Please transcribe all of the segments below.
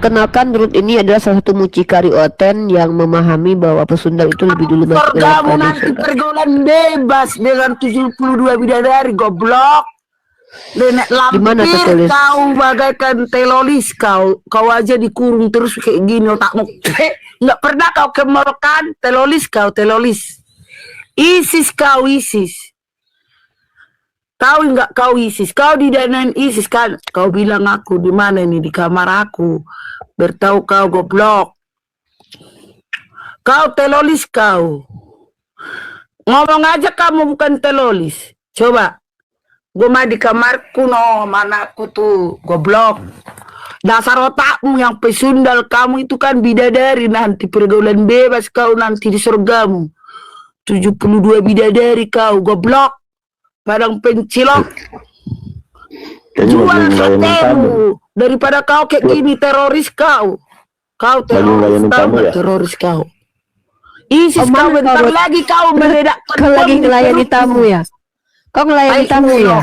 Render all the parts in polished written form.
Perkenalkan, Ruth ini adalah salah satu mucikari Oten yang memahami bahwa pesundal itu lebih dulu masuk ke Kamu nanti pergaulan bebas dengan 72 bidadari, goblok. Nenek lampir kau bagaikan telolis kau aja dikurung terus kayak gini otakmu. Nggak pernah kau kemorokan telolis kau telolis. ISIS kau ISIS. Kau enggak kau ISIS, kau didanain ISIS kan? Kau bilang aku di mana ini di kamar aku. Bertahu kau goblok. Kau telolis kau. Ngomong aja kamu bukan telolis. Coba. Gue mah di kamarku no, mana aku tuh goblok. Dasar otakmu yang pesundal kamu itu kan bidadari nanti pergaulan bebas kau nanti di surgamu. 72 bidadari kau goblok. Padang pencilok. Jual satemu daripada kau kayak gini teroris kau. Kau teroris tahu ya? Teroris kau. ISIS kau bentar lagi kau meledak. Kau lagi ngelayani tamu ya? Kau ngelayani tamu ya?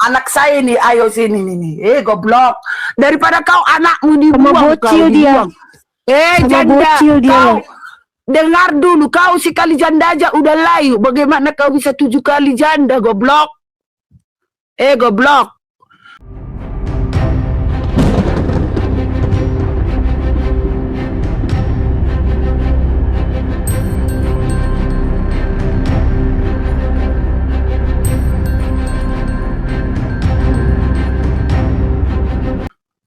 Anak saya nih, ayo sini nih. Goblok. Daripada kau anakmu dibuang, bocil dia. Janda, kau dengar dulu, kau sekali janda aja udah layu. Bagaimana kau bisa 7 kali janda, goblok? Goblok.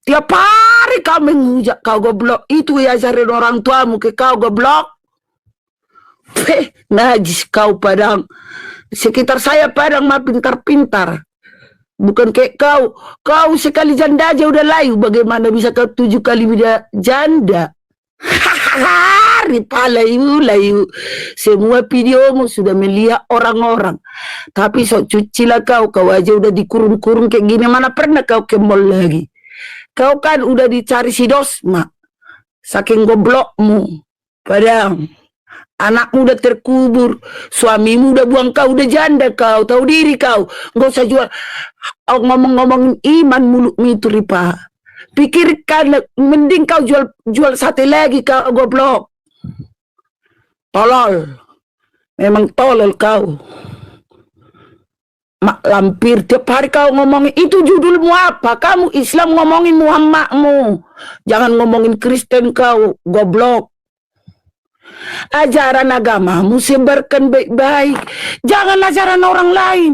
Tiap hari kau menghujat kau goblok. Itu ya ajarin orang tuamu ke kau goblok. Najis kau Padang. Sekitar saya Padang mah pintar-pintar. Bukan kayak kau. Kau sekali janda aja udah layu. Bagaimana bisa kau 7 kali beda janda? Ripa layu. Semua videomu sudah melihat orang-orang. Tapi sok cucilah kau. Kau aja udah dikurung-kurung kayak gini. Mana pernah kau ke mall lagi? Kau kan udah dicari si Dosma. Saking goblokmu. Padahal anakmu udah terkubur. Suamimu udah buang kau. Udah janda kau. Tahu diri kau. Nggak usah jual. Ngomong-ngomongin iman mulutmu itu Ripa. Pikirkan. Mending kau jual sate lagi kau goblok. Tolol. Memang tolol kau. Mak lampir, tiap hari kau ngomongin itu judulmu apa? Kamu Islam ngomongin Muhammadmu. Jangan ngomongin Kristen kau, goblok. Ajaran agamamu sebarkan baik-baik. Jangan ajaran orang lain.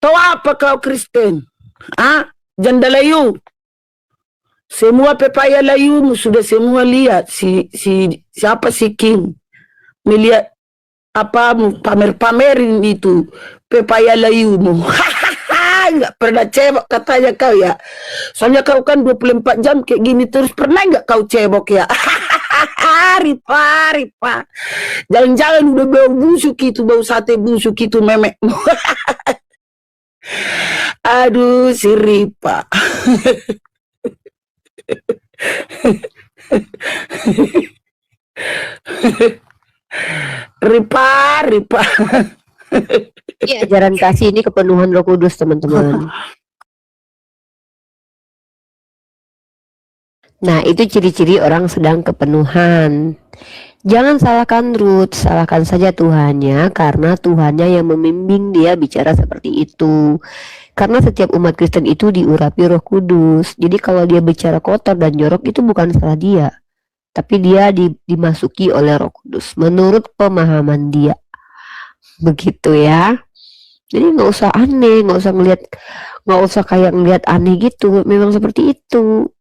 Tahu apa kau Kristen? Janda layu. Semua pepaya layumu sudah semua lihat. Siapa si King? Melihat apa pamer-pamerin itu pepaya layumu. Nggak pernah cebok katanya kau ya. Soalnya kau kan 24 jam kayak gini terus. Pernah nggak kau cebok ya? Ripa. Jangan-jangan udah bau busuk itu, bau sate busuk itu memek. Aduh si Ripa. Ripa. Ini ajaran kasih, ini kepenuhan Roh Kudus teman-teman. Nah itu ciri-ciri orang sedang kepenuhan. Jangan salahkan Ruth, salahkan saja Tuhannya, karena Tuhannya yang membimbing dia bicara seperti itu. Karena setiap umat Kristen itu diurapi Roh Kudus. Jadi kalau dia bicara kotor dan jorok itu bukan salah dia, tapi dia dimasuki oleh Roh Kudus menurut pemahaman dia. Begitu ya. Jadi nggak usah aneh, nggak usah kayak ngeliat aneh gitu. Memang seperti itu.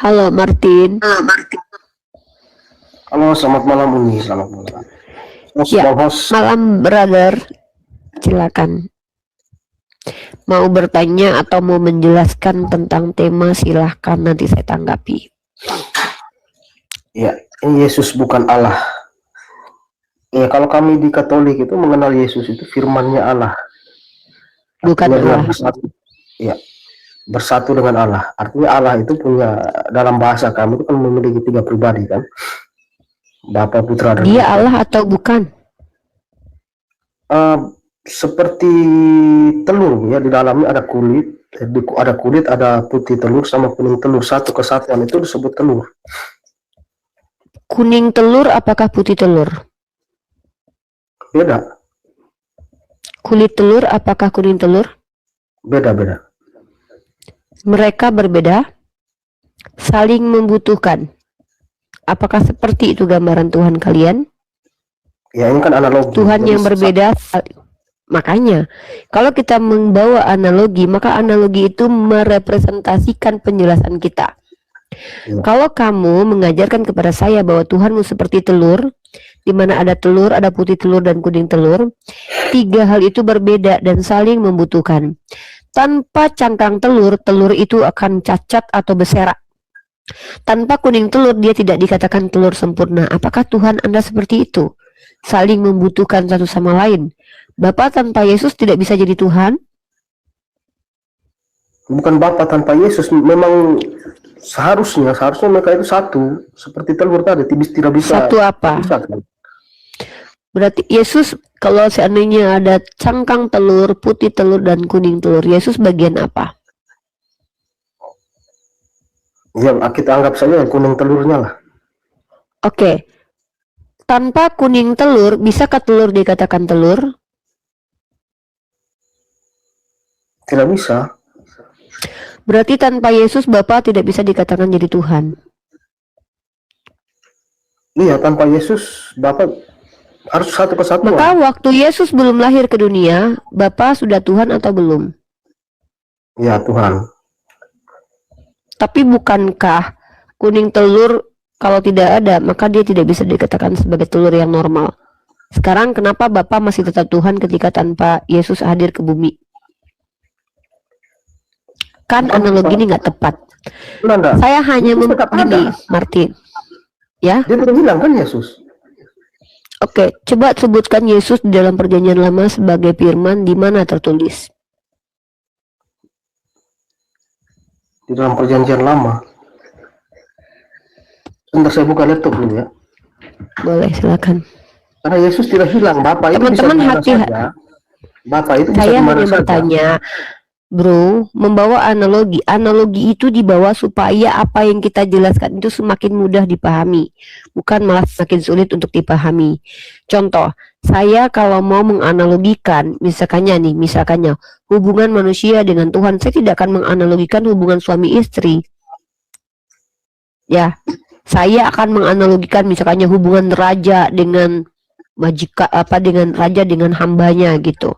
Halo Martin. Halo, selamat malam Uni, selamat malam. Malam brother. Silakan. Mau bertanya atau mau menjelaskan tentang tema, silahkan, nanti saya tanggapi. Ya, Yesus bukan Allah. Ya, kalau kami di Katolik itu mengenal Yesus itu firman-Nya Allah. Bukan Allah. Bersatu dengan Allah. Artinya Allah itu punya, dalam bahasa kami itu kan memiliki 3 pribadi kan. Bapa, Putra, dan Dia Allah atau bukan? eh, seperti telur ya, di dalamnya ada kulit, ada putih telur sama kuning telur, satu kesatuan itu disebut telur. Kuning telur apakah putih telur? Beda, Kulit telur apakah kuning telur? beda. Mereka berbeda, saling membutuhkan. Apakah seperti itu gambaran Tuhan kalian? Ya ini kan analogi. Tuhan Jadi yang berbeda, makanya kalau kita membawa analogi, maka analogi itu merepresentasikan penjelasan kita. Ya. Kalau kamu mengajarkan kepada saya bahwa Tuhanmu seperti telur, di mana ada telur, ada putih telur dan kuning telur, tiga hal itu berbeda dan saling membutuhkan. Tanpa cangkang telur, telur itu akan cacat atau berserak. Tanpa kuning telur, dia tidak dikatakan telur sempurna. Apakah Tuhan Anda seperti itu? Saling membutuhkan satu sama lain. Bapa tanpa Yesus tidak bisa jadi Tuhan? Bukan Bapa tanpa Yesus, memang seharusnya mereka itu satu, seperti telur tadi, tidak bisa. Satu apa? Bisa, kan? Berarti Yesus, kalau seandainya ada cangkang telur, putih telur, dan kuning telur, Yesus bagian apa? Ya, kita anggap saja kuning telurnya lah. Oke. Tanpa kuning telur, bisakah telur dikatakan telur? Tidak bisa. Berarti tanpa Yesus, Bapa tidak bisa dikatakan jadi Tuhan. Iya, tanpa Yesus, Bapa harus satu kesatuan. Maka waktu Yesus belum lahir ke dunia, Bapa sudah Tuhan atau belum? Ya, Tuhan. Tapi bukankah kuning telur kalau tidak ada, maka dia tidak bisa dikatakan sebagai telur yang normal. Sekarang kenapa Bapa masih tetap Tuhan ketika tanpa Yesus hadir ke bumi? Kan analogi ini nggak tepat. Enggak. Saya hanya Yesus tetap begini, ada. Martin. Ya, Dia tidak bilang kan Yesus. oke. Coba sebutkan Yesus di dalam Perjanjian Lama sebagai firman di mana tertulis. Di dalam Perjanjian Lama. Sebentar saya buka laptop dulu ya. Boleh, silakan. Karena Yesus tidak bilang Bapak itu bisa Teman-teman di mana hati. saja. Bapak itu bisa Saya di mana hanya saja. bertanya, bro, membawa analogi. Analogi itu dibawa supaya apa yang kita jelaskan itu semakin mudah dipahami, bukan malah semakin sulit untuk dipahami. Contoh, saya kalau mau menganalogikan, misalkannya hubungan manusia dengan Tuhan, saya tidak akan menganalogikan hubungan suami istri. Ya, saya akan menganalogikan misalkannya hubungan raja dengan dengan raja dengan hambanya gitu.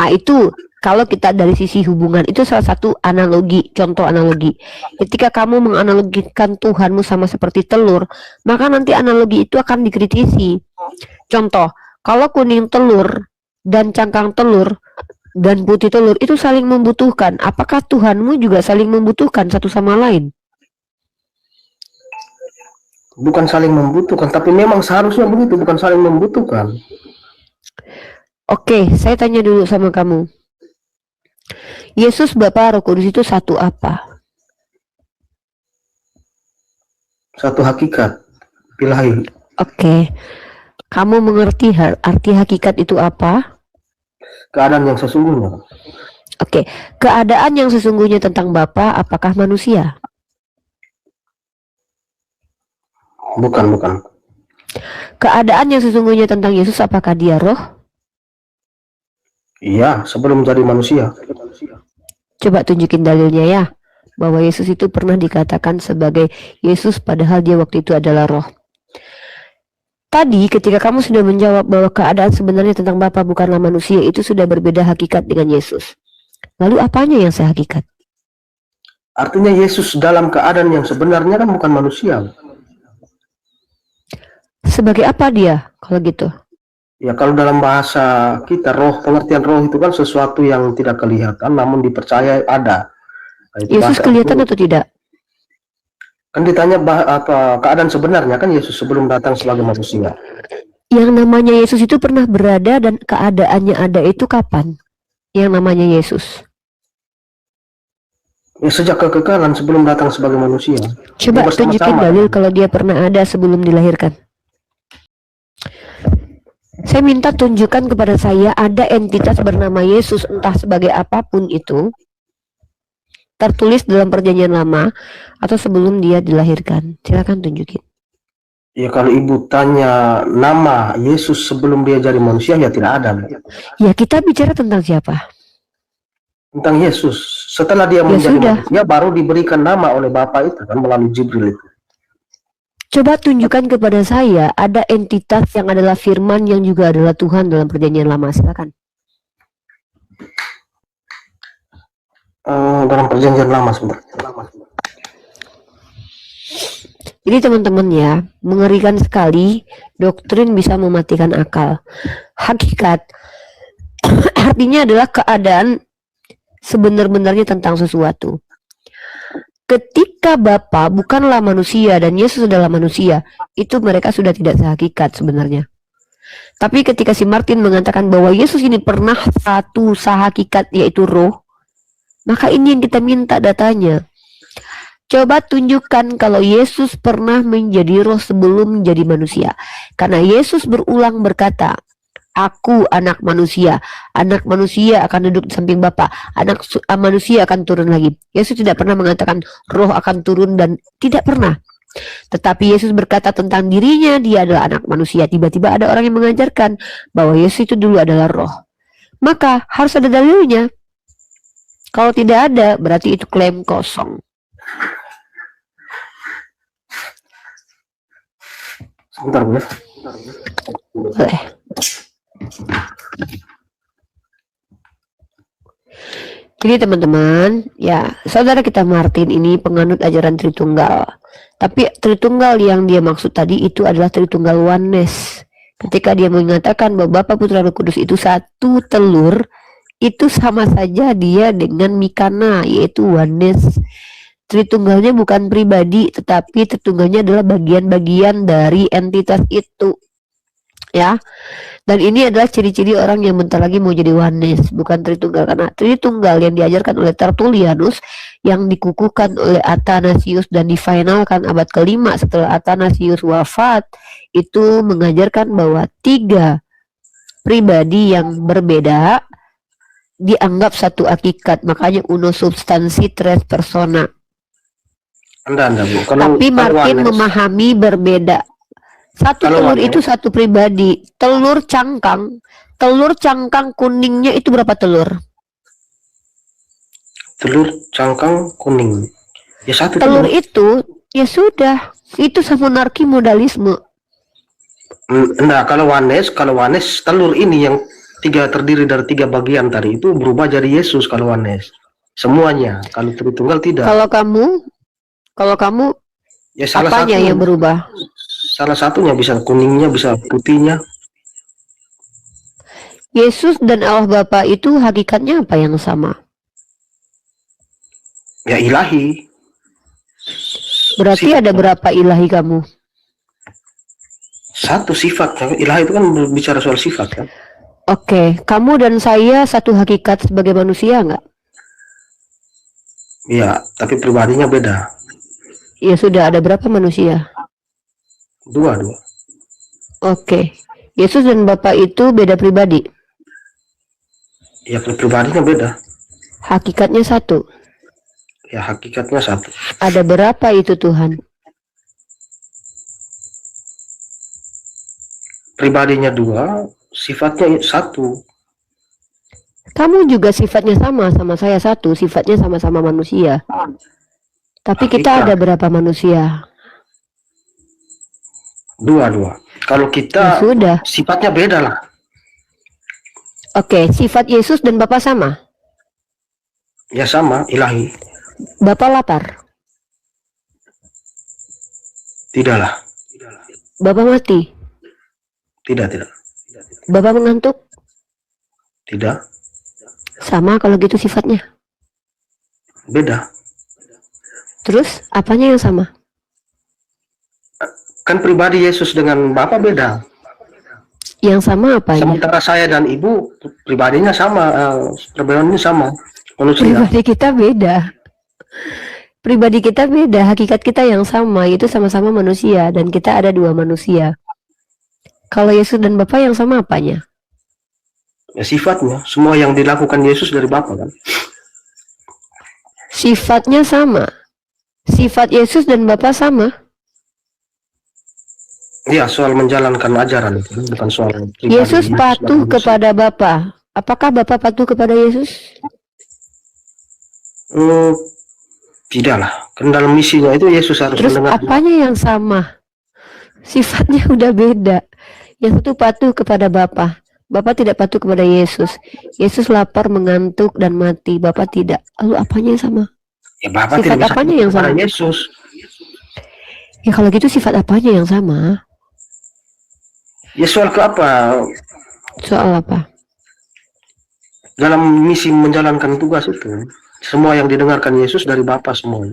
Itu kalau kita dari sisi hubungan, itu salah satu analogi, contoh analogi. Ketika kamu menganalogikan Tuhanmu sama seperti telur, maka nanti analogi itu akan dikritisi. Contoh, kalau kuning telur dan cangkang telur dan putih telur itu saling membutuhkan, apakah Tuhanmu juga saling membutuhkan satu sama lain? Bukan saling membutuhkan, tapi memang seharusnya begitu, bukan saling membutuhkan. Oke, saya tanya dulu sama kamu. Yesus, Bapa, Roh Kudus itu satu apa? Satu hakikat, ilahi. Oke. Kamu mengerti arti hakikat itu apa? Keadaan yang sesungguhnya. Oke. Keadaan yang sesungguhnya tentang Bapa, apakah manusia? Bukan. Keadaan yang sesungguhnya tentang Yesus, apakah dia roh? Iya, sebelum jadi manusia. Coba tunjukin dalilnya ya, bahwa Yesus itu pernah dikatakan sebagai Yesus padahal dia waktu itu adalah roh. Tadi ketika kamu sudah menjawab bahwa keadaan sebenarnya tentang Bapa bukanlah manusia, itu sudah berbeda hakikat dengan Yesus. Lalu apanya yang sehakikat? Artinya Yesus dalam keadaan yang sebenarnya kan bukan manusia. Sebagai apa dia kalau gitu? Ya kalau dalam bahasa kita roh, pengertian roh itu kan sesuatu yang tidak kelihatan namun dipercaya ada. Itu Yesus bahasa kelihatan itu. atau tidak? Kan ditanya apa keadaan sebenarnya kan Yesus sebelum datang sebagai manusia. Yang namanya Yesus itu pernah berada dan keadaannya ada itu kapan? Yang namanya Yesus. Ya sejak kekekalan sebelum datang sebagai manusia. Coba tunjukin dalil kalau dia pernah ada sebelum dilahirkan. Saya minta tunjukkan kepada saya ada entitas bernama Yesus, entah sebagai apapun itu, tertulis dalam perjanjian lama atau sebelum dia dilahirkan. Silakan tunjukin. Ya kalau ibu tanya nama Yesus sebelum dia jadi manusia, ya tidak ada. Ya, kita bicara tentang siapa? Tentang Yesus. Setelah dia Ya menjadi sudah. manusia, baru diberikan nama oleh Bapa itu kan, melalui Jibril itu. Coba tunjukkan kepada saya ada entitas yang adalah firman yang juga adalah Tuhan dalam perjanjian lama. Silakan. Dalam perjanjian lama sebentar. Jadi teman-teman ya, mengerikan sekali doktrin bisa mematikan akal. Hakikat artinya adalah keadaan sebenar-benarnya tentang sesuatu. Ketika Bapa bukanlah manusia dan Yesus adalah manusia, itu mereka sudah tidak sehakikat sebenarnya. Tapi ketika si Martin mengatakan bahwa Yesus ini pernah satu sehakikat, yaitu roh, maka ini yang kita minta datanya. Coba tunjukkan kalau Yesus pernah menjadi roh sebelum menjadi manusia. Karena Yesus berulang berkata, Aku anak manusia akan duduk di samping Bapa, manusia akan turun lagi. Yesus tidak pernah mengatakan roh akan turun, dan tidak pernah. Tetapi Yesus berkata tentang dirinya, dia adalah anak manusia. Tiba-tiba ada orang yang mengajarkan bahwa Yesus itu dulu adalah roh. Maka harus ada dalilnya. Kalau tidak ada, berarti itu klaim kosong. Sebentar, Bu. Boleh. Jadi teman-teman, ya saudara kita Martin ini penganut ajaran Tritunggal. Tapi Tritunggal yang dia maksud tadi itu adalah Tritunggal oneness. Ketika dia mengatakan bahwa Bapa, Putra, Roh Kudus itu satu telur, itu sama saja dia dengan Mikana, yaitu oneness. Tritunggalnya bukan pribadi, tetapi Tritunggalnya adalah bagian-bagian dari entitas itu. Ya, dan ini adalah ciri-ciri orang yang bentar lagi mau jadi oneness, bukan Tritunggal. Karena Tritunggal yang diajarkan oleh Tertullianus, yang dikukuhkan oleh Athanasius dan difinalkan abad ke-5 setelah Athanasius wafat, itu mengajarkan bahwa 3 pribadi yang berbeda dianggap satu hakikat. Makanya uno substansi tres persona. Anda, Bu. Tapi Martin memahami berbeda. Satu telur itu satu pribadi. Telur cangkang kuningnya itu berapa telur? Telur cangkang kuning. Ya satu telur itu, ya sudah. Itu monarki modalisme. Nah, kalau oneness telur ini yang terdiri dari 3 bagian tadi itu berubah jadi Yesus kalau oneness. Semuanya. Kalau Tritunggal tidak. Kalau kamu ya salah apanya yang berubah? Salah satunya bisa kuningnya, bisa putihnya. Yesus dan Allah Bapa itu hakikatnya apa yang sama? Ya ilahi. Berarti ada berapa ilahi kamu? Satu sifat. Ilahi itu kan berbicara soal sifat kan. Oke, kamu dan saya satu hakikat sebagai manusia nggak? Iya, tapi pribadinya beda. Ya sudah, ada berapa manusia? 2. Oke. Yesus dan Bapa itu beda pribadi. Ya pribadinya beda. Hakikatnya satu. Ya hakikatnya satu. Ada berapa itu Tuhan? Pribadinya 2, sifatnya 1. Kamu juga sifatnya sama saya satu, sifatnya sama-sama manusia. Tapi kita ada berapa manusia? 2. Kalau kita ya sudah. Sifatnya beda lah. Oke, sifat Yesus dan Bapa sama? Ya sama, ilahi. Bapa lapar? Tidaklah. Bapa mati? Tidak. Bapa mengantuk? Tidak. Sama kalau gitu sifatnya? Beda. Terus apanya yang sama? Kan pribadi Yesus dengan Bapa beda. Yang sama apanya? Sementara saya dan Ibu pribadinya sama, perbedaannya sama. Manusia. Pribadi kita beda. Pribadi kita beda, hakikat kita yang sama, itu sama-sama manusia, dan kita ada 2 manusia. Kalau Yesus dan Bapa yang sama apanya? Ya, sifatnya, semua yang dilakukan Yesus dari Bapa kan. Sifatnya sama. Sifat Yesus dan Bapa sama. Iya, soal menjalankan ajaran itu, bukan soal pribadi. Yesus patuh kepada Bapa. Apakah Bapa patuh kepada Yesus? Tidaklah. Kan dalam misinya itu Yesus harus Terus mendengar. apanya yang sama? Sifatnya udah beda. Yang satu patuh kepada Bapa. Bapa tidak patuh kepada Yesus. Yesus lapar, mengantuk, dan mati. Bapa tidak. Lalu apanya yang sama? Ya, Bapa Sifat tidak bisa apanya patuh yang kepada sama? Yesus. Ya kalau gitu sifat apanya yang sama? Ya, soal ke apa? Soal apa? Dalam misi menjalankan tugas itu, semua yang didengarkan Yesus dari Bapa semua.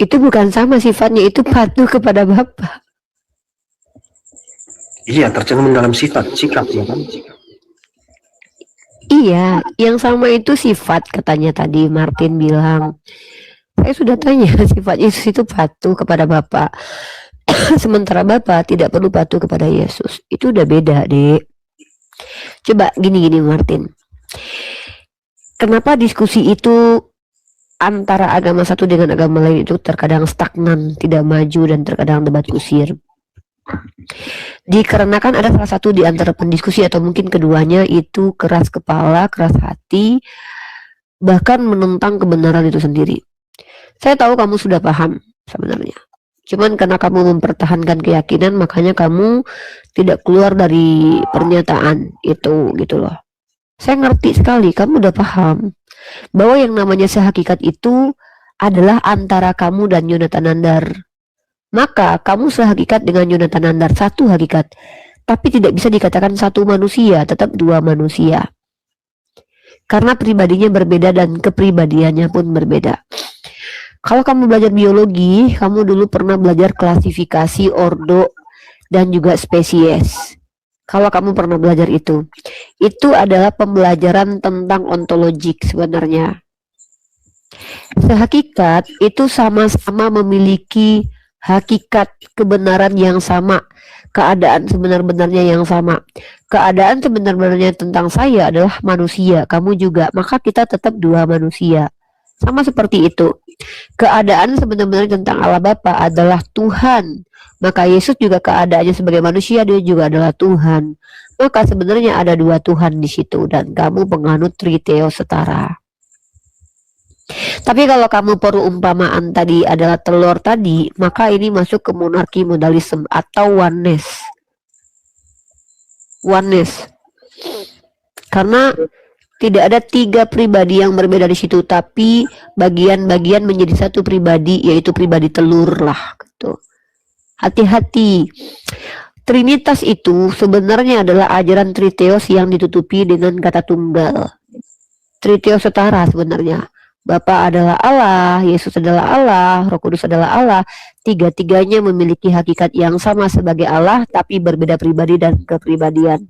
Itu bukan sama sifatnya, itu patuh kepada Bapa. Iya, tercermin dalam sifat, sikap ya kan. Iya, yang sama itu sifat katanya tadi Martin bilang. Saya sudah tanya sifat Yesus itu patuh kepada Bapa. Sementara Bapa tidak perlu patuh kepada Yesus. Itu udah beda, Dek. Coba gini-gini Martin. Kenapa diskusi itu antara agama satu dengan agama lain itu terkadang stagnan, tidak maju, dan terkadang debat kusir? Dikarenakan ada salah satu di antara pendiskusi atau mungkin keduanya itu keras kepala, keras hati, bahkan menentang kebenaran itu sendiri. Saya tahu kamu sudah paham sebenarnya. Cuman karena kamu mempertahankan keyakinan, makanya kamu tidak keluar dari pernyataan itu gitu loh. Saya ngerti sekali, kamu udah paham bahwa yang namanya sehakikat itu adalah antara kamu dan Yonatan Nandar. Maka kamu sehakikat dengan Yonatan Nandar, satu hakikat. Tapi tidak bisa dikatakan satu manusia, tetap dua manusia. Karena pribadinya berbeda dan kepribadiannya pun berbeda. Kalau kamu belajar biologi, kamu dulu pernah belajar klasifikasi, ordo, dan juga spesies. Kalau kamu pernah belajar itu adalah pembelajaran tentang ontologik sebenarnya. Sehakikat itu sama-sama memiliki hakikat kebenaran yang sama, keadaan sebenar-benarnya yang sama. Keadaan sebenar-benarnya tentang saya adalah manusia, kamu juga, maka kita tetap dua manusia. Sama seperti itu. Keadaan sebenarnya tentang Allah Bapa adalah Tuhan. Maka Yesus juga keadaannya sebagai manusia, dia juga adalah Tuhan. Maka sebenarnya ada dua Tuhan di situ dan kamu penganut Triteos setara. Tapi kalau kamu perumpamaan tadi adalah telur tadi, maka ini masuk ke monarki modalisme atau oneness. Oneness. Karena tidak ada tiga pribadi yang berbeda di situ, tapi bagian-bagian menjadi satu pribadi, yaitu pribadi telur lah. Gitu. Hati-hati. Trinitas itu sebenarnya adalah ajaran Triteos yang ditutupi dengan kata tunggal. Triteos setara sebenarnya. Bapa adalah Allah, Yesus adalah Allah, Roh Kudus adalah Allah. Tiga-tiganya memiliki hakikat yang sama sebagai Allah, tapi berbeda pribadi dan kepribadian.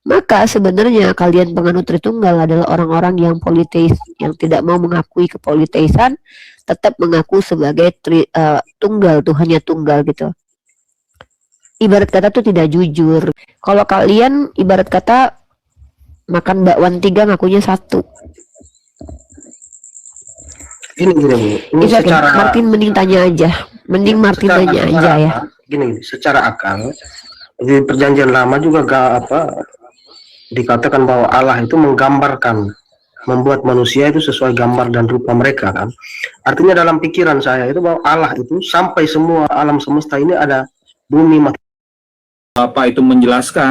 Maka sebenarnya kalian penganut Tritunggal adalah orang-orang yang politeis, yang tidak mau mengakui kepoliteisan, tetap mengaku sebagai tunggal, Tuhannya tunggal gitu. Ibarat kata tuh tidak jujur. Kalau kalian ibarat kata makan bakwan 3 ngakunya 1. Ini secara Martin mending tanya aja. Mending Martin tanya aja ya. Gini, secara akal di perjanjian lama juga dikatakan bahwa Allah itu menggambarkan, membuat manusia itu sesuai gambar dan rupa mereka kan. Artinya dalam pikiran saya itu bahwa Allah itu sampai semua alam semesta ini ada bumi. Bapak itu menjelaskan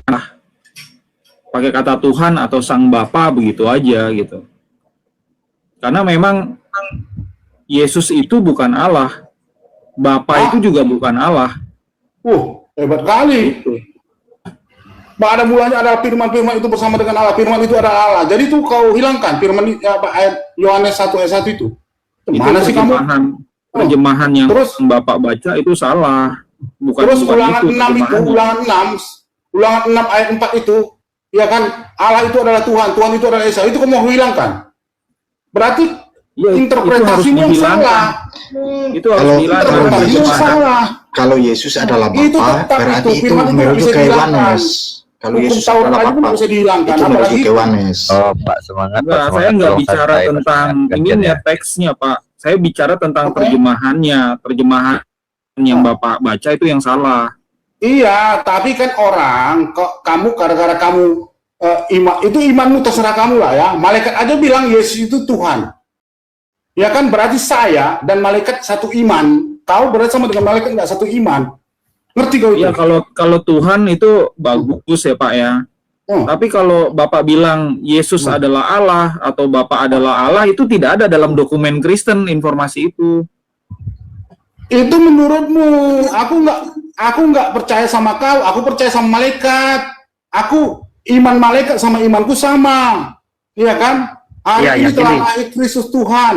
pakai kata Tuhan atau Sang Bapa begitu aja gitu. Karena memang Yesus itu bukan Allah, Bapa itu juga bukan Allah. Hebat kali. Pada mulanya ada firman-firman itu bersama dengan Allah. Firman itu adalah Allah. Jadi itu kau hilangkan firman ayat Yohanes 1 ayat 1 itu. Mana sih kamu? Terjemahan yang terus Bapak baca itu salah. Bukan terus bukan ulangan 6 itu, ulangan 6 ayat 4 itu, ya kan, Allah itu adalah Tuhan, Tuhan itu adalah Esa. Itu kamu hilangkan. Berarti Ya, Interpretasimu yang salah. Itu harus Kalau dihilangkan. Interpretasimu yang salah. kalau Yesus adalah Itu Bapa, tetap berarti itu, itu firman itu nggak merujuk bisa ke dihilangkan. Yohanes. Kalau Hukum Yesus Taurat adalah aja Bapa, nggak bisa dihilangkan, itu merujuk apalagi ke Yohanes. Oh, Pak semangat, Pak Enggak, saya semangat. nggak Tolong bicara santai, Pak tentang semangat. Gantian ininya, ya. teksnya, Pak. Saya bicara tentang Apa? terjemahan yang Bapak baca itu yang salah. iya, tapi kan orang kok kamu gara-gara kamu iman itu imanmu terserah kamu lah ya. Malaikat aja bilang Yesus itu Tuhan. Ya kan berarti saya dan malaikat satu iman. Kau berarti sama dengan malaikat nggak satu iman. Ngerti kau itu? Iya, kalau Tuhan itu bagus ya, Pak ya. Oh. Tapi kalau Bapak bilang Yesus adalah Allah atau Bapak adalah Allah, itu tidak ada dalam dokumen Kristen informasi itu. Itu menurutmu. Aku nggak percaya sama kau. Aku percaya sama malaikat. Aku iman malaikat sama imanku sama. Iya kan? Hari Iya, ini yakini. telah lahir Kristus Tuhan.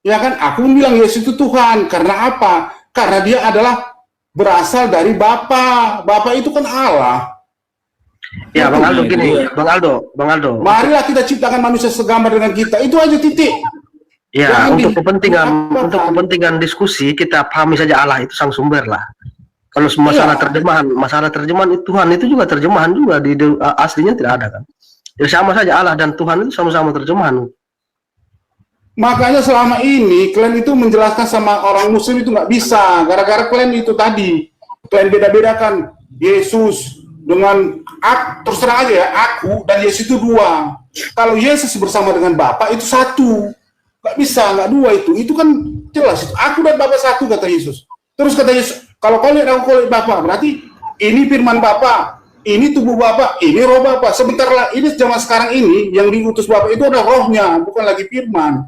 Ya kan? Aku bilang Yesus itu Tuhan. Karena apa? Karena dia adalah berasal dari Bapa. Bapa itu kan Allah. Ya, Bang Aldo Nah, gini, itu Bang Aldo. Marilah kita ciptakan manusia segambar dengan kita. Itu aja titik. Ya, Jangan untuk diapakan. kepentingan diskusi kita pahami saja Allah itu sang sumber lah. Kalau masalah terjemahan itu Tuhan itu juga terjemahan juga aslinya tidak ada kan. Ya sama saja Allah dan Tuhan itu sama-sama terjemahan. Makanya selama ini kalian itu menjelaskan sama orang muslim itu nggak bisa. Gara-gara kalian itu tadi. Kalian beda-bedakan Yesus dengan terus terang aja ya, aku dan Yesus itu dua. Kalau Yesus bersama dengan Bapa itu satu. Nggak bisa, nggak dua itu. Itu kan jelas. Aku dan Bapa satu, kata Yesus. Terus kata Yesus, kalau kau lihat aku, kau lihat Bapa, berarti ini firman Bapa, ini tubuh Bapa, ini roh Bapa. Sebentar lah, ini zaman sekarang ini yang diutus Bapa itu ada rohnya, bukan lagi firman.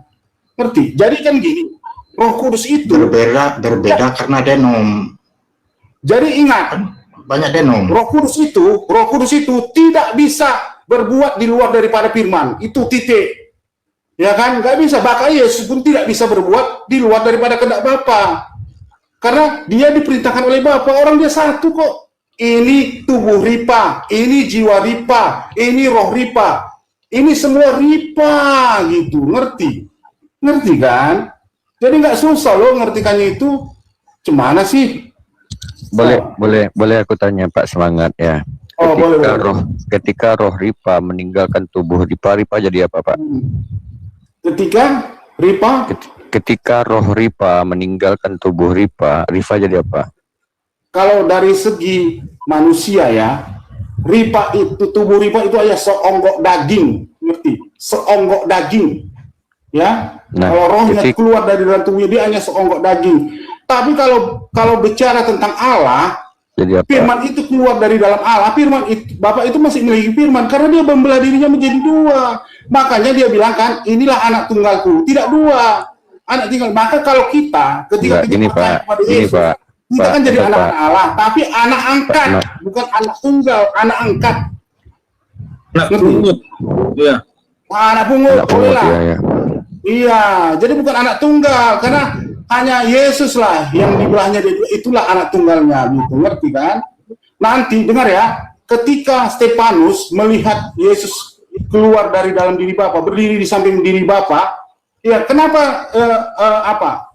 Ngerti? Jadi kan gini, Roh Kudus itu Berbeda karena denom. jadi ingat, Banyak denom. Roh Kudus itu tidak bisa berbuat di luar daripada firman. Itu titik. Ya kan? Nggak bisa. Bahkan Yesus pun tidak bisa berbuat di luar daripada kehendak Bapa. Karena dia diperintahkan oleh Bapa. Orang dia satu kok. Ini tubuh Ripa, ini jiwa Ripa, ini roh Ripa. Ini semua Ripa gitu. Ngerti? Ngerti kan? Jadi nggak susah loh ngertikannya itu. Gimana sih? Boleh aku tanya Pak semangat ya. Oh, boleh. Ketika roh Ripa meninggalkan tubuh Ripa jadi apa Pak? Ketika Ripa, Ketika roh Ripa meninggalkan tubuh Ripa jadi apa? kalau dari segi manusia ya, Ripa itu, tubuh Ripa itu hanya seonggok daging, ngerti? Seonggok daging, ya. Nah, Kalau rohnya keluar dari dalam tubuhnya dia hanya seonggok daging. Tapi kalau bicara tentang Allah, Jadi apa? firman itu keluar dari dalam Allah. Firman itu, Bapak itu masih memiliki firman karena dia membelah dirinya menjadi dua. Makanya dia bilang kan, inilah anak tunggalku, tidak dua. Anak tinggal. Maka kalau kita ketika Enggak, gini, percaya Pak. kepada Gini, Yesus, Pak. kita Pak, kan jadi Pak. anak Allah, tapi anak angkat, bukan anak tunggal, anak angkat. Anak Ngerti? pungut. Iya. Anak pungut, Anak pungut, boleh lah. ya. Iya, jadi bukan anak tunggal karena hanya Yesus lah yang dibelahnya dia, itulah anak tunggalnya gitu, ngerti kan? Nanti dengar ya, ketika Stefanus melihat Yesus keluar dari dalam diri Bapa, berdiri di samping diri Bapa, ya kenapa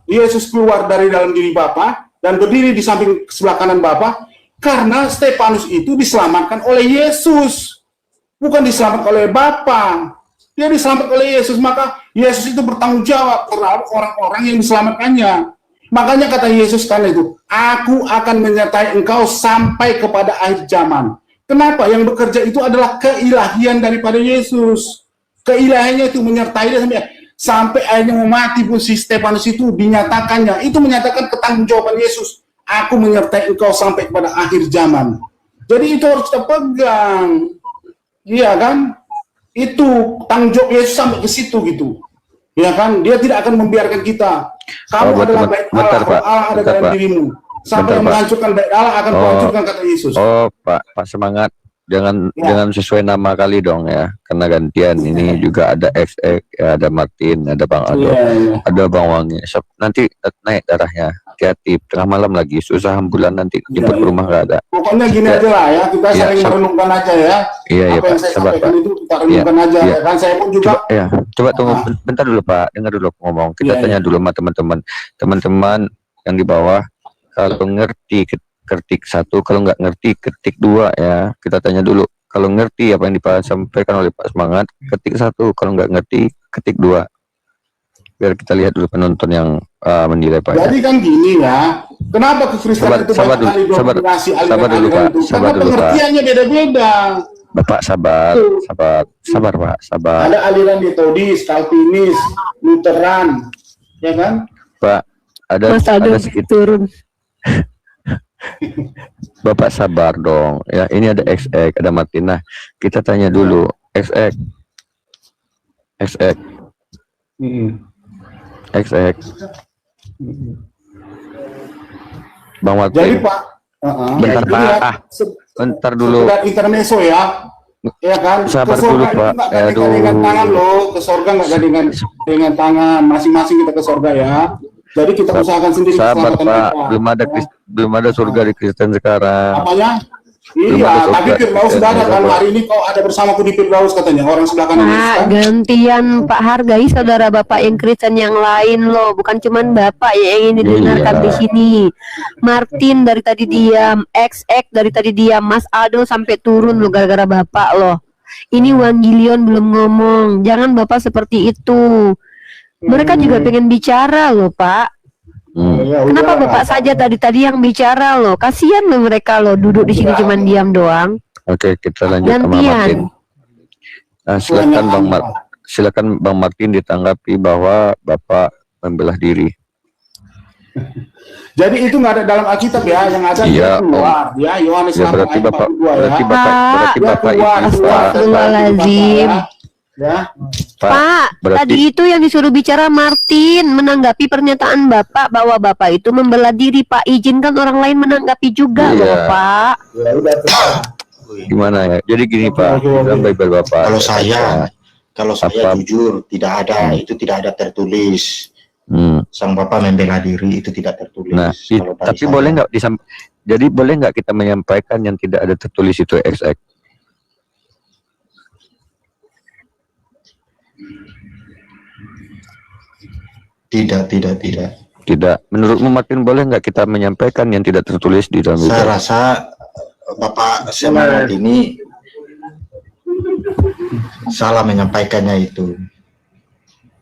Yesus keluar dari dalam diri Bapa dan berdiri di samping sebelah kanan Bapa? Karena Stefanus itu diselamatkan oleh Yesus, bukan diselamatkan oleh Bapa. Dia diselamatkan oleh Yesus, maka Yesus itu bertanggung jawab terhadap orang-orang yang diselamatkannya. Makanya kata Yesus karena itu, aku akan menyertai engkau sampai kepada akhir zaman. Kenapa? Yang bekerja itu adalah keilahian daripada Yesus. Keilahiannya itu menyertai dia sampai akhirnya mau mati pun si Stefanus itu dinyatakannya. Itu menyatakan ketanggung-jawaban Yesus. Aku menyertai engkau sampai kepada akhir zaman. Jadi itu harus kita pegang. Iya kan? Itu tanggung jawab Yesus sampai ke situ gitu. Ya kan? Dia tidak akan membiarkan kita. Kamu adalah baik Allah, Allah ada dalam dirimu. Sampai yang menghancurkan baik Allah akan menghancurkan, kata Yesus. Oh, Pak semangat. Jangan sesuai nama kali dong ya. Karena gantian ini juga ada XX, ya, ada Martin, ada Bang Aldo, ada Bang Wangi. Nanti naik darahnya. Hati-hati, tengah malam lagi susah ambulan nanti jemput ke rumah nggak ada. Pokoknya gini aja lah ya, kita saling merenungkan aja ya. Iya, apa yang Pak. saya Sabar, sampaikan Pak. itu kita renungkan aja ya kan. Saya pun juga Coba tunggu bentar dulu Pak, dengar dulu aku ngomong. Kita Iya, tanya dulu sama teman-teman yang di bawah. Kalau ngerti ketik 1, kalau nggak ngerti ketik 2 ya. Kita tanya dulu. Kalau ngerti apa yang disampaikan oleh Pak Semangat, ketik 1. Kalau nggak ngerti ketik 2. Biar kita lihat dulu penonton yang menilai Pak. Jadi kan gini ya, kenapa kekristenan itu Sabar banyak kali dulu, dominasi dulu Pak. aliran-aliran itu? Sabar Karena dulu Pak. pengertiannya beda-beda. Bapak sabar Pak, sabar. Ada aliran Metodis, Calvinis, Lutheran, ya kan? Pak, Mas Aldo ada sedikit. turun. Bapak sabar dong. Ya, ini ada XX, ada Martin. Nah, kita tanya dulu. XX. Bang Jadi Martin. Pak, Bentar jadi Pak. ya, Bentar dulu. sekedar intermezzo ya kan? Sabar Ke surga dulu, itu Pak. nggak gandengan Aduh. dengan tangan loh, ke surga nggak gandengan dengan tangan, masing-masing kita ke surga ya. Jadi kita usahakan sendiri Sabar keselamatan Pak. kita. Belum ada surga di Kristen sekarang. Apanya? Belum Iya, ada surga tapi di Firdaus Kristen, sudah ada ya, kan Pak. hari ini kau ada bersamaku di Firdaus katanya orang sebelah kanan Yesus Pak, kan? gantian Pak, hargai saudara Bapak yang Kristen yang lain loh, bukan cuman Bapak yang ingin didengarkan Iya. di sini. Martin dari tadi diam, XX dari tadi diam, Mas Aldo sampai turun loh gara-gara Bapak loh. Ini Wangilion belum ngomong, jangan Bapak seperti itu. Mereka juga pengen bicara loh Pak. Ya, Kenapa udah. Bapak saja tadi yang bicara loh? Kasihan loh mereka loh duduk di sini cuman diam doang. Oke, kita lanjut sama Gantian. Martin. Nah, silakan Bang Martin ditanggapi bahwa Bapak membelah diri. Jadi itu nggak ada dalam Alkitab ya, yang ada Iya, dia keluar ya, Yohanes Ya 8 berarti ayat Bapak 42 ya. berarti Dia Bapak keluar, itu keluar, Pak. Astagfirullahaladzim. ya. Pak, berarti- tadi itu yang disuruh bicara Martin menanggapi pernyataan Bapak bahwa Bapak itu membela diri. Pak, izinkan orang lain menanggapi juga Iya. loh Pak. Ya udah terserah. Gimana ya? Jadi gini Pak, dalam Bible Bapak. Kalau saya Apa? jujur itu tidak ada tertulis. Hmm. Sang Bapa membela diri itu tidak tertulis. Nah, Kalau dari tapi saya. boleh nggak jadi boleh nggak kita menyampaikan yang tidak ada tertulis itu XX? Tidak. Tidak. Menurutmu Martin boleh nggak kita menyampaikan yang tidak tertulis di dalam Saya Bible? rasa Bapak Semangat ini salah menyampaikannya itu.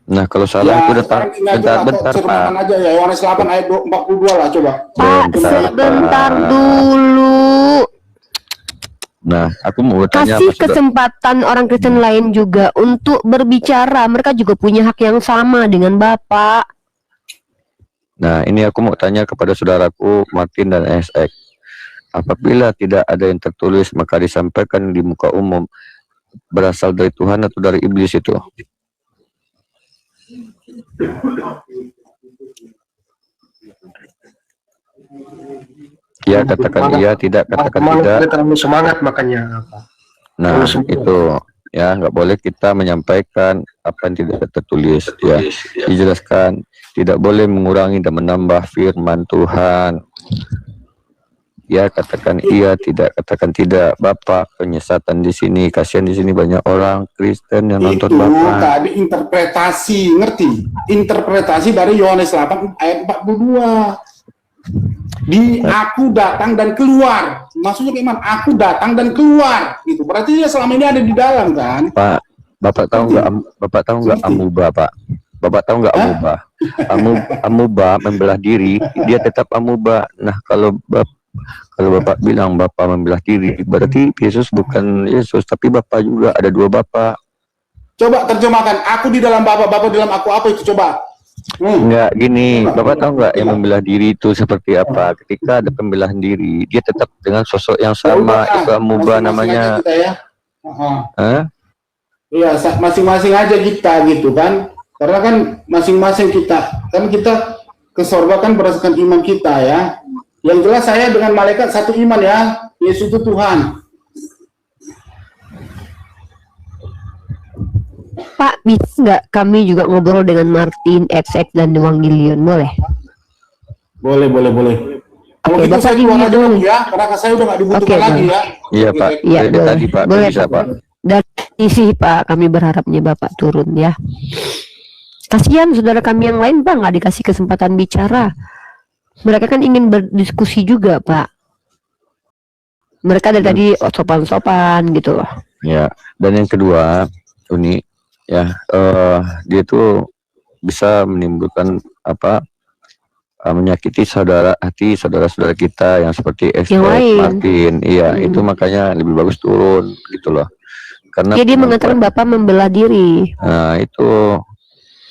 Nah, kalau salah itu sekarang ini aja lah, bentar Pak. terjemahkan aja ya, Yohanes 8 ayat 42 lah coba. Pak, Bentar, sebentar Pak. dulu. Nah, aku mau bertanya Kasih apa sudah? kesempatan orang Kristen lain juga untuk berbicara. Mereka juga punya hak yang sama dengan Bapak. Nah, ini aku mau tanya kepada saudaraku Martin dan SX. Apabila tidak ada yang tertulis, maka disampaikan di muka umum berasal dari Tuhan atau dari iblis itu? Ya, katakan iya, tidak, katakan tidak. Kita terlalu semangat makanya apa? Nah, itu ya nggak boleh kita menyampaikan apa yang tidak tertulis. Ya, dijelaskan tidak boleh mengurangi dan menambah firman Tuhan. Ya, katakan iya, tidak, katakan tidak. Bapak, penyesatan di sini, kasihan di sini banyak orang Kristen yang nonton Itu Bapak. tadi interpretasi, ngerti? Interpretasi dari Yohanes 8 ayat 42. Di aku datang dan keluar. Maksudnya gimana? Aku datang dan keluar. Gitu. Berarti dia selama ini ada di dalam kan? Pak, Bapak tahu nggak? Bapak tahu nggak amuba, Pak? Bapak tahu nggak amuba? Amuba membelah diri, dia tetap amuba. Nah, kalau Bapak bilang Bapak membelah diri, berarti Yesus bukan Yesus, tapi Bapak juga ada dua Bapak. Coba terjemahkan. Aku di dalam Bapa, Bapa di dalam aku. Apa itu coba? Enggak gini, Bapak tahu nggak yang membelah diri itu seperti apa? Ketika ada pembelahan diri, dia tetap dengan sosok yang sama, itu amuba namanya. Kita ya. Hah? Iya, masing-masing aja kita gitu kan. Karena kan masing-masing kita, kan kita ke surga kan berdasarkan iman kita ya. Yang jelas saya dengan malaikat satu iman ya. Yesus itu Tuhan. Pak, bisa nggak kami juga ngobrol dengan Martin, XX, dan Wangilion? Boleh? Boleh. Kalau Oke, gitu Bapak saya keluar ini aja dulu. dulu ya, karena saya udah nggak dibutuhkan Oke, lagi Bang. ya. Iya Pak, Iya, dari boleh. tadi Pak, Boleh, bisa Pak. Pak. Dan Isi Pak, kami berharapnya Bapak turun ya. Kasihan saudara kami yang lain Pak, nggak dikasih kesempatan bicara. Mereka kan ingin berdiskusi juga Pak. Mereka dari tadi sopan-sopan gitu loh. Ya, dan yang kedua, Uni, ya, dia tuh bisa menimbulkan apa? Menyakiti hati saudara-saudara kita yang seperti Yang lain. Martin, iya, itu makanya lebih bagus turun gitu loh. Karena Jadi mengatakan Bapak membela diri. Nah, itu.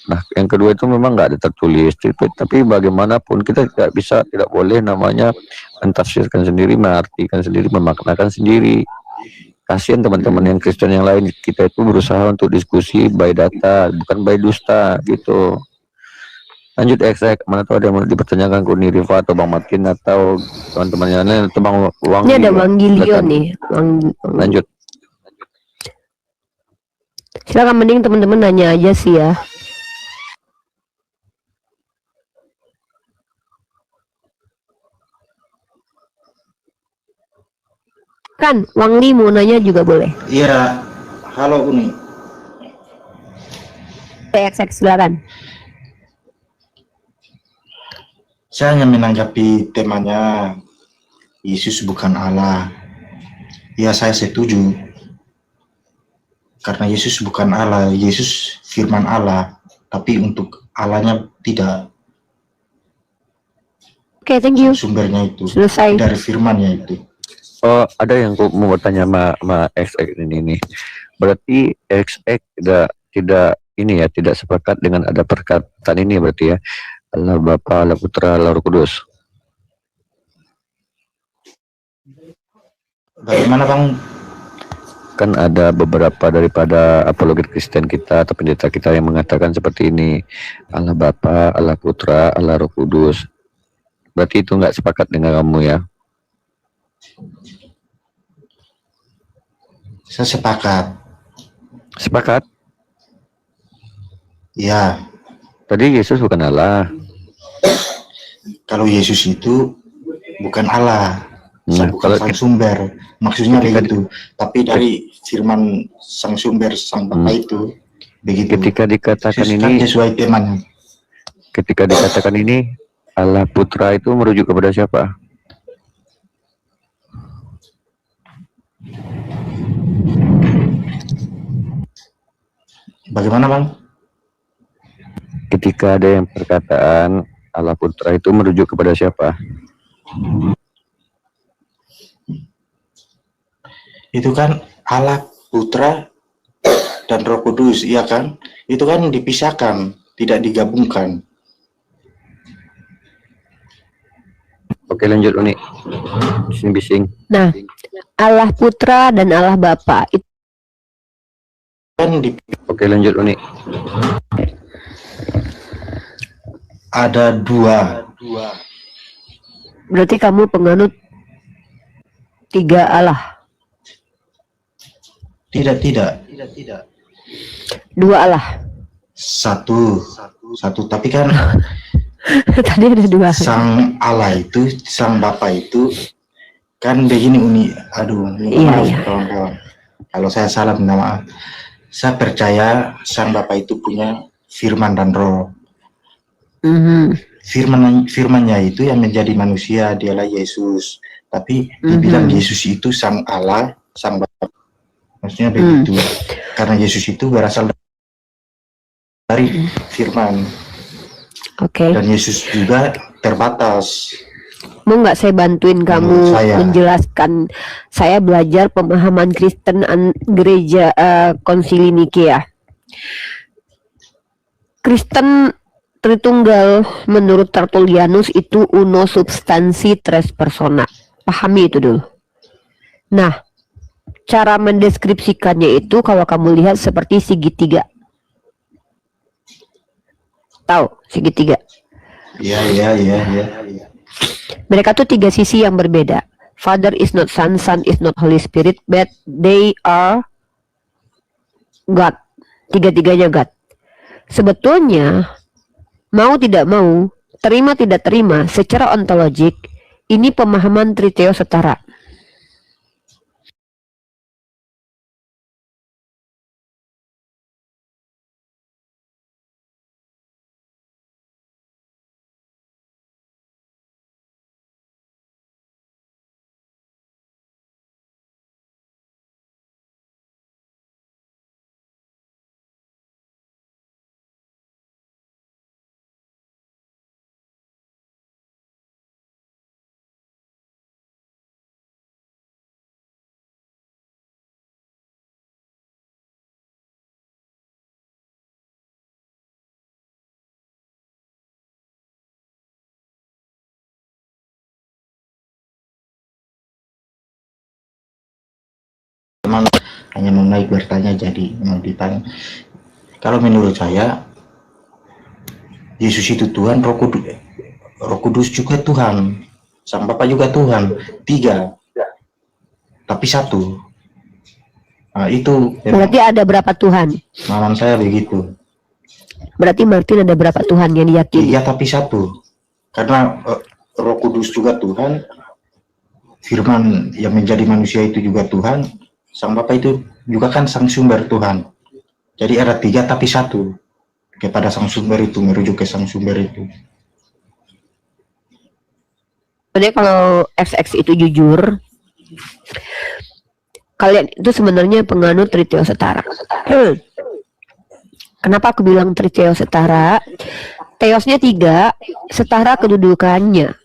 Nah, yang kedua itu memang nggak ada tertulis, tapi bagaimanapun kita tidak boleh namanya mentafsirkan sendiri, mengartikan sendiri, memaknakan sendiri. Kasihan teman-teman yang Kristen yang lain, kita itu berusaha untuk diskusi by data, bukan by dusta gitu. Lanjut eksek, mana tahu ada yang mau dipertanyakan Kuni Riva atau Bang Martin atau teman-teman yang lain atau Bang Wang. Ini ada Bang Gilio nih. Lanjut. Silakan, mending teman-teman nanya aja sih ya. Kan, Wang Li mau nanya juga boleh. Iya, halo Uni. Eksek, silakan. Saya hanya menanggapi temanya Yesus bukan Allah. Ya, saya setuju. Karena Yesus bukan Allah, Yesus firman Allah, tapi untuk Allahnya tidak. Oke, thank you. Sumbernya itu Selesai. dari firmannya itu. Oh, ada yang mau bertanya sama XX ini. Berarti XX tidak ini ya, tidak sepakat dengan ada perkataan ini berarti ya. Allah Bapa, Allah Putra, Allah Roh Kudus. Bagaimana Bang? Kan ada beberapa daripada apologet Kristen kita atau pendeta kita yang mengatakan seperti ini. Allah Bapa, Allah Putra, Allah Roh Kudus. Berarti itu nggak sepakat dengan kamu ya? Saya sepakat. Sepakat? Ya, Tadi Yesus bukan Allah. kalau Yesus itu bukan Allah, bukan kalau sang sumber. Maksudnya ketika- begitu. Tapi dari firman sang sumber, sang Bapa itu begitu. ketika dikatakan Yesus kan ini, sesuai temanya. ketika dikatakan ini Allah Putra itu merujuk kepada siapa? Bagaimana Bang? Ketika ada yang perkataan Allah Putra itu merujuk kepada siapa? Itu kan Allah Putra dan Roh Kudus, iya kan? Itu kan dipisahkan, tidak digabungkan. Oke, lanjut Uni. Bising-bising. Nah, Allah Putra dan Allah Bapa itu Kan Oke, lanjut Uni. ada dua. berarti kamu penganut 3 Allah, Tidak. 2 Allah. Satu. Tapi kan Tadi ada 2. sang Allah itu, sang Bapa itu kan begini Uni. Aduh, Iya, maaf iya. kawan-kawan. Kalau saya salah minta maaf. Saya percaya sang Bapa itu punya firman dan roh. Firmannya itu yang menjadi manusia, dialah Yesus. Tapi dibilang Yesus itu sang Allah, sang Bapa. Maksudnya begitu. Karena Yesus itu berasal dari firman. Oke. Dan Yesus juga terbatas. Mau nggak saya bantuin kamu saya. menjelaskan? Saya belajar pemahaman Kristen gereja Konsili Nikea. Kristen Tritunggal menurut Tertullianus itu uno substansi tres persona. Pahami itu dulu. Nah, cara mendeskripsikannya itu kalau kamu lihat seperti segitiga. Tahu segitiga? Iya. Mereka tuh 3 sisi yang berbeda. Father is not Son, Son is not Holy Spirit, but they are God. 3-tiganya God. Sebetulnya, mau tidak mau, terima tidak terima, secara ontologik, ini pemahaman triteo setara. teman-teman hanya mau naik bertanya, jadi mau ditanya. Kalau menurut saya, Yesus itu Tuhan, Roh Kudus juga Tuhan, Sang Bapa juga Tuhan, 3 tapi 1. Nah, itu Berarti ada berapa Tuhan? pemahaman saya begitu. Berarti Martin ada berapa Tuhan yang diyakini? 3 tapi 1, karena Roh Kudus juga Tuhan, Firman yang menjadi manusia itu juga Tuhan, Sang Bapa itu juga kan Sang Sumber Tuhan. Jadi ada 3 tapi 1 kepada Sang Sumber itu, merujuk ke Sang Sumber itu. Sebenarnya kalau XX itu jujur, kalian itu sebenarnya penganut triteo setara. Kenapa aku bilang triteo setara? Teosnya 3, setara kedudukannya,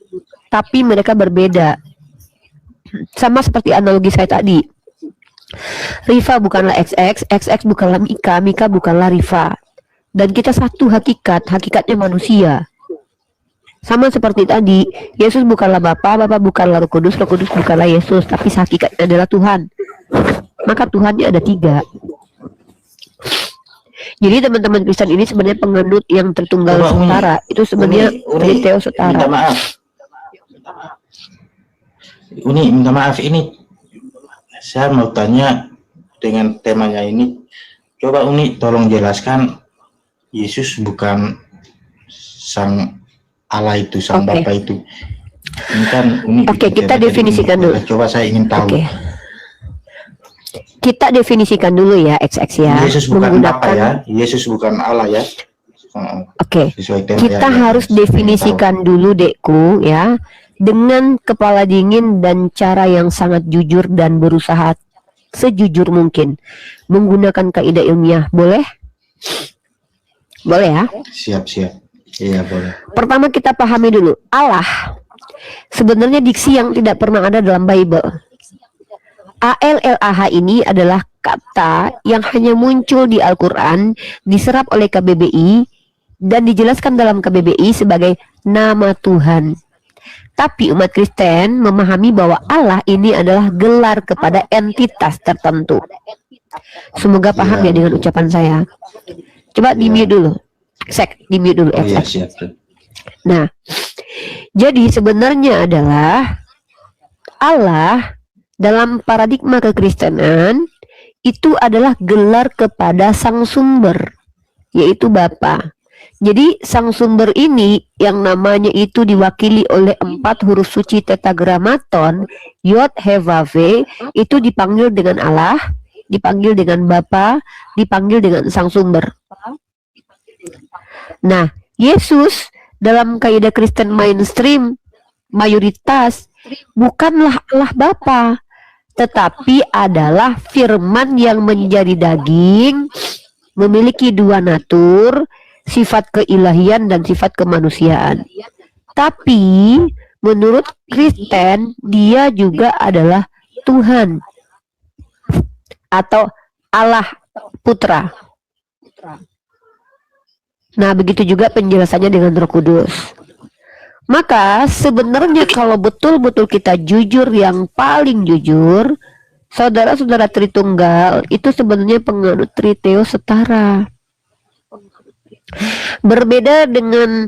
tapi mereka berbeda. Sama seperti analogi saya tadi. Riva bukanlah XX, XX bukanlah Mika, Mika bukanlah Riva. Dan kita satu hakikat, hakikatnya manusia. Sama seperti tadi, Yesus bukanlah Bapa, Bapa bukanlah Roh Kudus bukanlah Yesus, tapi hakikatnya adalah Tuhan. Maka Tuhannya ada 3. Jadi teman-teman Kristen ini sebenarnya penganut yang tertunggal Coba, setara. Itu sebenarnya triteo setara. Minta maaf. Minta maaf, ini saya mau tanya dengan temanya ini. Coba Uni tolong jelaskan, Yesus bukan Sang Allah itu, Sang Bapa itu. Ini kan Uni. Oke, kita definisikan dulu. Coba saya ingin tahu. Oke. Kita definisikan dulu ya XX ya. Yesus bukan Bapa ya. Yesus bukan Allah ya. Oke. Sesuai tema Kita ya, harus definisikan dulu Dekku ya, dengan kepala dingin dan cara yang sangat jujur dan berusaha sejujur mungkin menggunakan kaidah ilmiah. Boleh? Boleh ya? Siap. Iya, boleh. Pertama kita pahami dulu, Allah sebenarnya diksi yang tidak pernah ada dalam Bible. ALLAH ini adalah kata yang hanya muncul di Al-Quran, diserap oleh KBBI, dan dijelaskan dalam KBBI sebagai nama Tuhan. Tapi umat Kristen memahami bahwa Allah ini adalah gelar kepada entitas tertentu. Semoga paham ya dengan ucapan saya. Coba di-mute dulu. Di-mute dulu. Iya, siap. Nah, jadi sebenarnya adalah Allah dalam paradigma kekristenan itu adalah gelar kepada Sang Sumber, yaitu Bapa. Jadi Sang Sumber ini yang namanya itu diwakili oleh 4 huruf suci tetragrammaton Yod He Vav He, itu dipanggil dengan Allah, dipanggil dengan Bapa, dipanggil dengan Sang Sumber. Nah, Yesus dalam kaidah Kristen mainstream mayoritas bukanlah Allah Bapa, tetapi adalah firman yang menjadi daging, memiliki 2 natur, sifat keilahian dan sifat kemanusiaan. Tapi menurut Kristen dia juga adalah Tuhan atau Allah Putra. Nah, begitu juga penjelasannya dengan Roh Kudus. Maka sebenarnya kalau betul-betul kita jujur, yang paling jujur, saudara-saudara Tritunggal itu sebenarnya penganut triteo setara. Berbeda dengan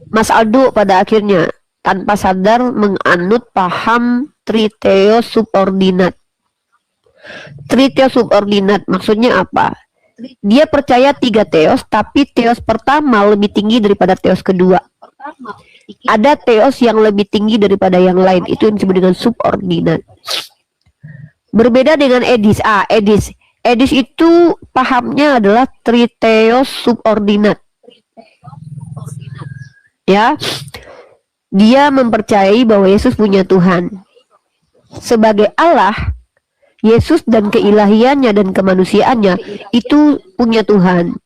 Mas Aldo pada akhirnya tanpa sadar menganut paham triteo subordinat. Triteo subordinat maksudnya apa? Dia percaya 3 teos, tapi teos pertama lebih tinggi daripada teos kedua. Ada teos yang lebih tinggi daripada yang lain, itu yang disebut dengan subordinat. Berbeda dengan Edis. Edis itu pahamnya adalah triteo subordinat. Ya, dia mempercayai bahwa Yesus punya Tuhan. Sebagai Allah, Yesus dan keilahiannya dan kemanusiaannya itu punya Tuhan.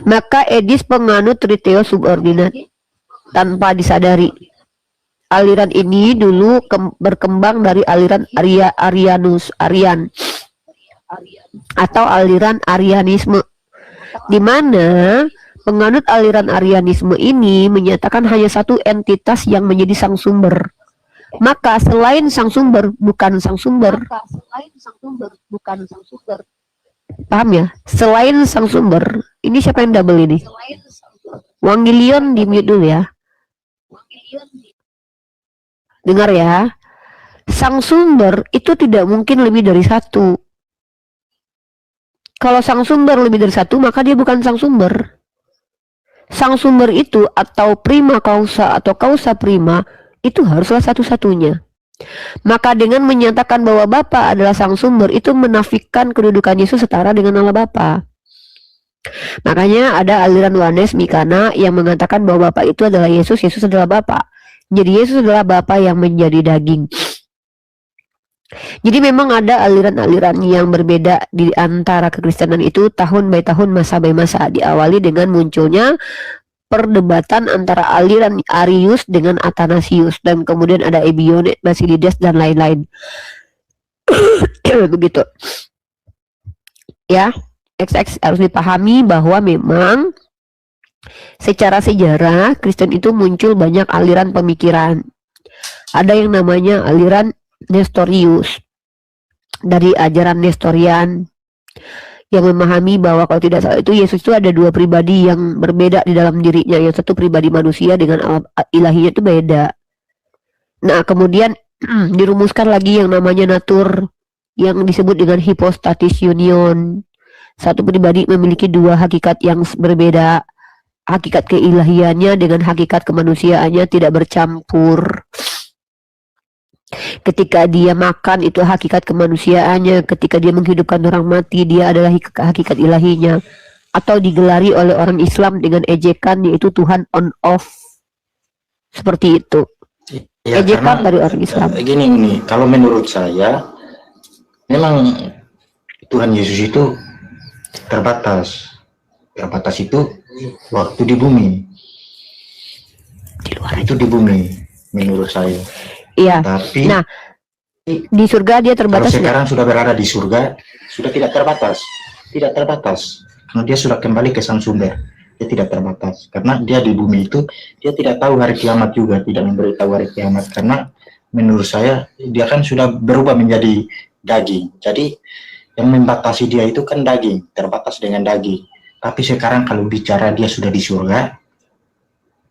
Maka Edis penganut triteo subordinat tanpa disadari. Aliran ini dulu berkembang dari aliran Arian atau aliran Arianisme, di mana penganut aliran Arianisme ini menyatakan hanya satu entitas yang menjadi sang sumber. Maka selain sang sumber bukan sang sumber. Paham ya? Selain sang sumber. Ini siapa yang double ini? Wangilion di mute dulu ya. Dengar ya. Sang sumber itu tidak mungkin lebih dari satu. Kalau sang sumber lebih dari satu, maka dia bukan sang sumber. Sang sumber itu atau prima causa atau causa prima itu haruslah satu-satunya. Maka dengan menyatakan bahwa Bapa adalah sang sumber, itu menafikan kedudukan Yesus setara dengan Allah Bapa. Makanya ada aliran Yohanes Mikana yang mengatakan bahwa Bapa itu adalah Yesus, Yesus adalah Bapa. Jadi Yesus adalah Bapa yang menjadi daging. Jadi memang ada aliran-aliran yang berbeda di antara kekristenan itu tahun by tahun, masa by masa. Diawali dengan munculnya perdebatan antara aliran Arius dengan Athanasius, dan kemudian ada Ebione, Basilides dan lain-lain. Begitu. Ya, XX harus dipahami bahwa memang secara sejarah Kristen itu muncul banyak aliran pemikiran. Ada yang namanya aliran Nestorius, dari ajaran Nestorian, yang memahami bahwa kalau tidak salah itu Yesus itu ada dua pribadi yang berbeda di dalam dirinya. Yang satu pribadi manusia dengan alam ilahinya itu beda. Nah kemudian dirumuskan lagi yang namanya natur, yang disebut dengan hypostatis union. Satu pribadi memiliki dua hakikat yang berbeda. Hakikat keilahiannya dengan hakikat kemanusiaannya tidak bercampur. Ketika dia makan itu hakikat kemanusiaannya, ketika dia menghidupkan orang mati dia adalah hakikat ilahinya. Atau digelari oleh orang Islam dengan ejekan yaitu Tuhan on off. Seperti itu. Ya, Ejekan dari orang Islam. Gini, kalau menurut saya memang Tuhan Yesus itu terbatas. Terbatas itu waktu di bumi. Di luar Itu di bumi menurut saya. Iya. Tapi Nah, di surga dia kalau terbatas. sekarang sudah berada di surga, sudah tidak terbatas. Tidak terbatas. Karena dia sudah kembali ke sang sumber. Dia tidak terbatas. Karena dia di bumi itu, dia tidak tahu hari kiamat juga. Tidak memberitahu hari kiamat. Karena menurut saya, dia kan sudah berubah menjadi daging. Jadi, yang membatasi dia itu kan daging. Terbatas dengan daging. Tapi sekarang kalau bicara dia sudah di surga,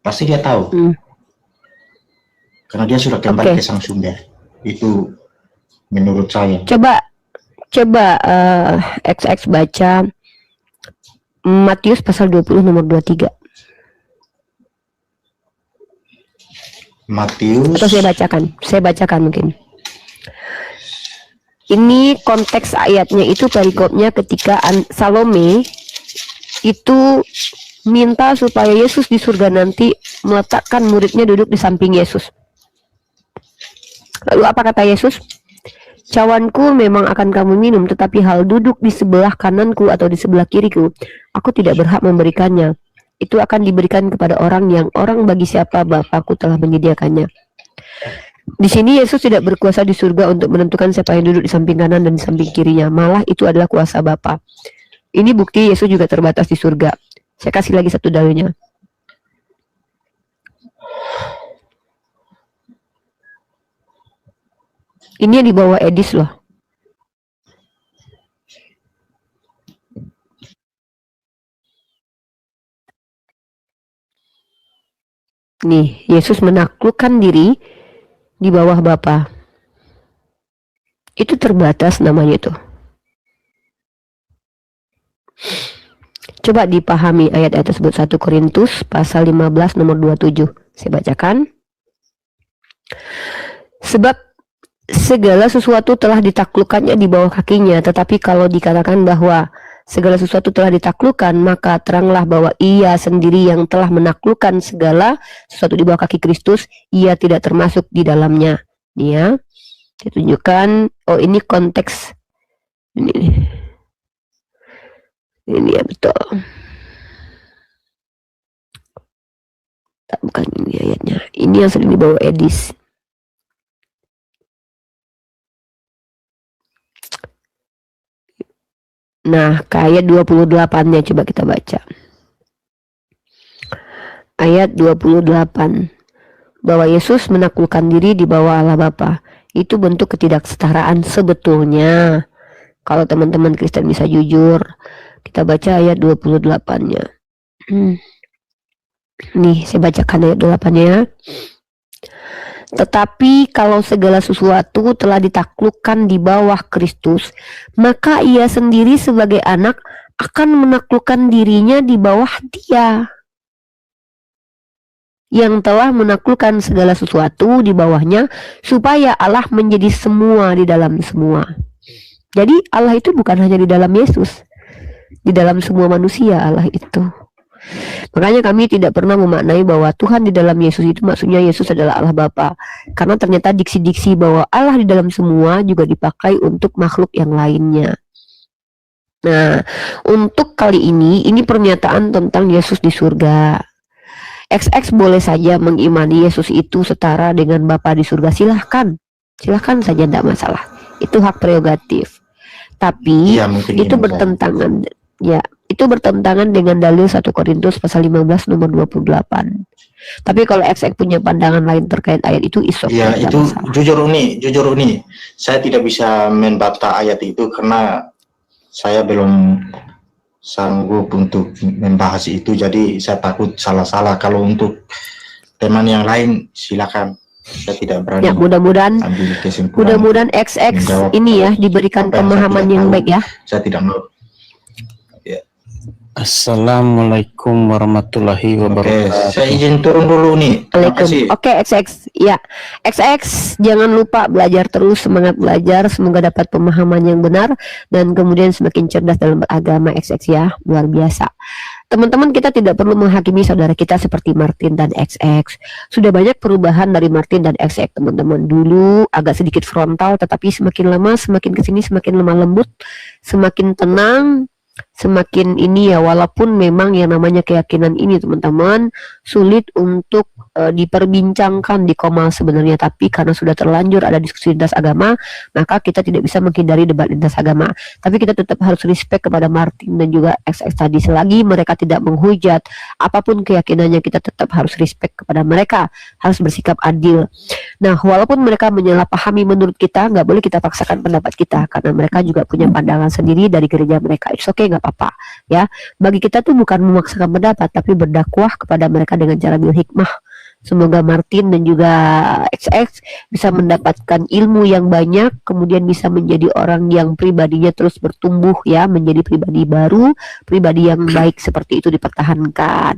pasti dia tahu. Karena dia sudah kembali ke sang sumber. Itu menurut saya. Coba XX baca Matius pasal 20 nomor 23. Matius. Atau saya bacakan mungkin. Ini konteks ayatnya itu perikopnya ketika Salome itu minta supaya Yesus di surga nanti meletakkan muridnya duduk di samping Yesus. Lalu apa kata Yesus? Cawanku memang akan kamu minum, tetapi hal duduk di sebelah kananku atau di sebelah kiriku, aku tidak berhak memberikannya. Itu akan diberikan kepada orang bagi siapa Bapakku telah menyediakannya. Di sini Yesus tidak berkuasa di surga untuk menentukan siapa yang duduk di samping kanan dan di samping kirinya. Malah itu adalah kuasa Bapa. Ini bukti Yesus juga terbatas di surga. Saya kasih lagi satu dalilnya. Ini yang dibawa Edis loh. Nih, Yesus menaklukkan diri di bawah Bapa. Itu terbatas namanya itu. Coba dipahami ayat-ayat tersebut. 1 Korintus pasal 15 nomor 27. Saya bacakan. Sebab segala sesuatu telah ditaklukkannya di bawah kakinya, tetapi kalau dikatakan bahwa segala sesuatu telah ditaklukkan, maka teranglah bahwa ia sendiri yang telah menaklukkan segala sesuatu di bawah kaki Kristus, ia tidak termasuk di dalamnya. Ya, ditunjukkan. Oh, ini konteks ini ya, betul. Bukan ini ayatnya. Ini yang sering dibawa Edis. Nah, ke ayat 28-nya coba kita baca. Ayat 28. bahwa Yesus menaklukkan diri di bawah Allah Bapa. Itu bentuk ketidaksetaraan sebetulnya. Kalau teman-teman Kristen bisa jujur, kita baca ayat 28-nya. Nih, saya bacakan ayat 28-nya. Tetapi kalau segala sesuatu telah ditaklukkan di bawah Kristus, maka ia sendiri sebagai anak akan menaklukkan dirinya di bawah Dia yang telah menaklukkan segala sesuatu di bawahnya, supaya Allah menjadi semua di dalam semua. Jadi Allah itu bukan hanya di dalam Yesus, di dalam semua manusia Allah itu. Makanya kami tidak pernah memaknai bahwa Tuhan di dalam Yesus itu maksudnya Yesus adalah Allah Bapa. Karena ternyata diksi-diksi bahwa Allah di dalam semua juga dipakai untuk makhluk yang lainnya. Nah, untuk kali ini pernyataan tentang Yesus di surga. XX boleh saja mengimani Yesus itu setara dengan Bapa di surga. Silahkan saja, tidak masalah. Itu hak prerogatif. Tapi Iya, mungkin itu ini bertentangan, ya, itu bertentangan dengan dalil 1 Korintus pasal 15 nomor 28. Tapi kalau XX punya pandangan lain terkait ayat itu, Iya, itu jujur Uni, saya tidak bisa membantah ayat itu karena saya belum sanggup untuk membahas itu, jadi saya takut salah-salah. Kalau untuk teman yang lain silakan, saya tidak berani. Ya, mudah-mudahan ambil kesimpulan. mudah-mudahan XX ini ya diberikan pemahaman yang baik ya. Saya tidak mau. Assalamualaikum warahmatullahi Oke, wabarakatuh. saya izin turun dulu nih. Terima kasih. Oke, XX. Ya, XX jangan lupa belajar terus, semangat belajar, semoga dapat pemahaman yang benar dan kemudian semakin cerdas dalam beragama XX ya, luar biasa. Teman-teman, kita tidak perlu menghakimi saudara kita seperti Martin dan XX. Sudah banyak perubahan dari Martin dan XX, teman-teman. Dulu agak sedikit frontal, tetapi semakin lama, semakin kesini semakin lemah lembut, semakin tenang, semakin ini ya, walaupun memang yang namanya keyakinan ini teman-teman sulit untuk diperbincangkan di Komal sebenarnya, tapi karena sudah terlanjur ada diskusi lintas agama, maka kita tidak bisa menghindari debat lintas agama. Tapi kita tetap harus respect kepada Martin dan juga XX tadi, selagi mereka tidak menghujat apapun keyakinannya, kita tetap harus respect kepada mereka, harus bersikap adil. Nah, walaupun mereka menyalahpahami menurut kita, nggak boleh kita paksakan pendapat kita, karena mereka juga punya pandangan sendiri dari gereja mereka. It's okay, nggak apa-apa ya. Bagi kita tuh bukan memaksakan pendapat, tapi berdakwah kepada mereka dengan cara bil hikmah. Semoga Martin dan juga XX bisa mendapatkan ilmu yang banyak, kemudian bisa menjadi orang yang pribadinya terus bertumbuh ya, menjadi pribadi baru, pribadi yang baik seperti itu dipertahankan.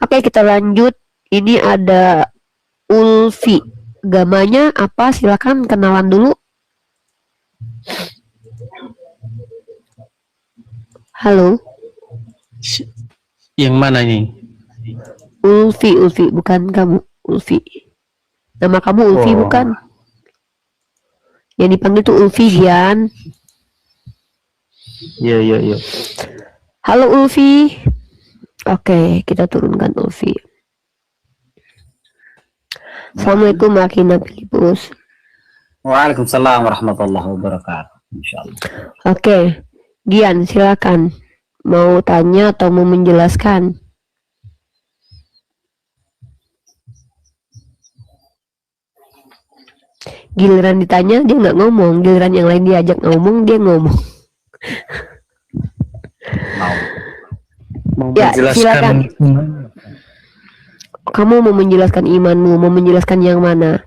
Oke, kita lanjut. Ini ada Ulfi. Agamanya apa? Silakan kenalan dulu. Halo. Yang mana ini? Ulfi, bukan kamu, Ulfi. Nama kamu Ulfi bukan? Yang dipanggil tuh Ulfi, Gian. Iya. Halo Ulfi. Oke, kita turunkan Ulfi. Assalamualaikum Makina Filipus. Waalaikumsalam warahmatullahi wabarakatuh. Insyaallah. Oke, Gian silakan. Mau tanya atau mau menjelaskan? Giliran ditanya dia nggak ngomong, giliran yang lain diajak ngomong dia ngomong. Mau Ya, menjelaskan silakan. Kamu mau menjelaskan imanmu, mau menjelaskan yang mana?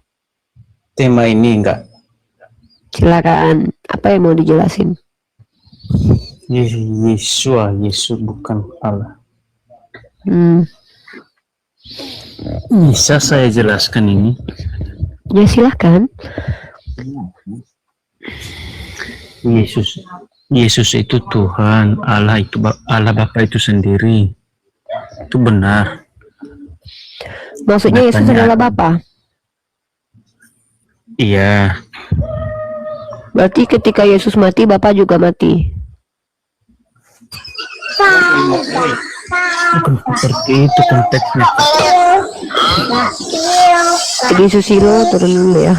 tema ini enggak? Silakan. Apa yang mau dijelasin? Yesus bukan Allah. Bisa saya jelaskan ini? Ya silakan. Yesus itu Tuhan, Allah itu Allah Bapa itu sendiri. Itu benar. Maksudnya Yesus Kenyataan. adalah Bapa. Iya. Berarti ketika Yesus mati, Bapa juga mati. Bukan seperti itu konteksnya. Jadi Susilo turun dulu ya.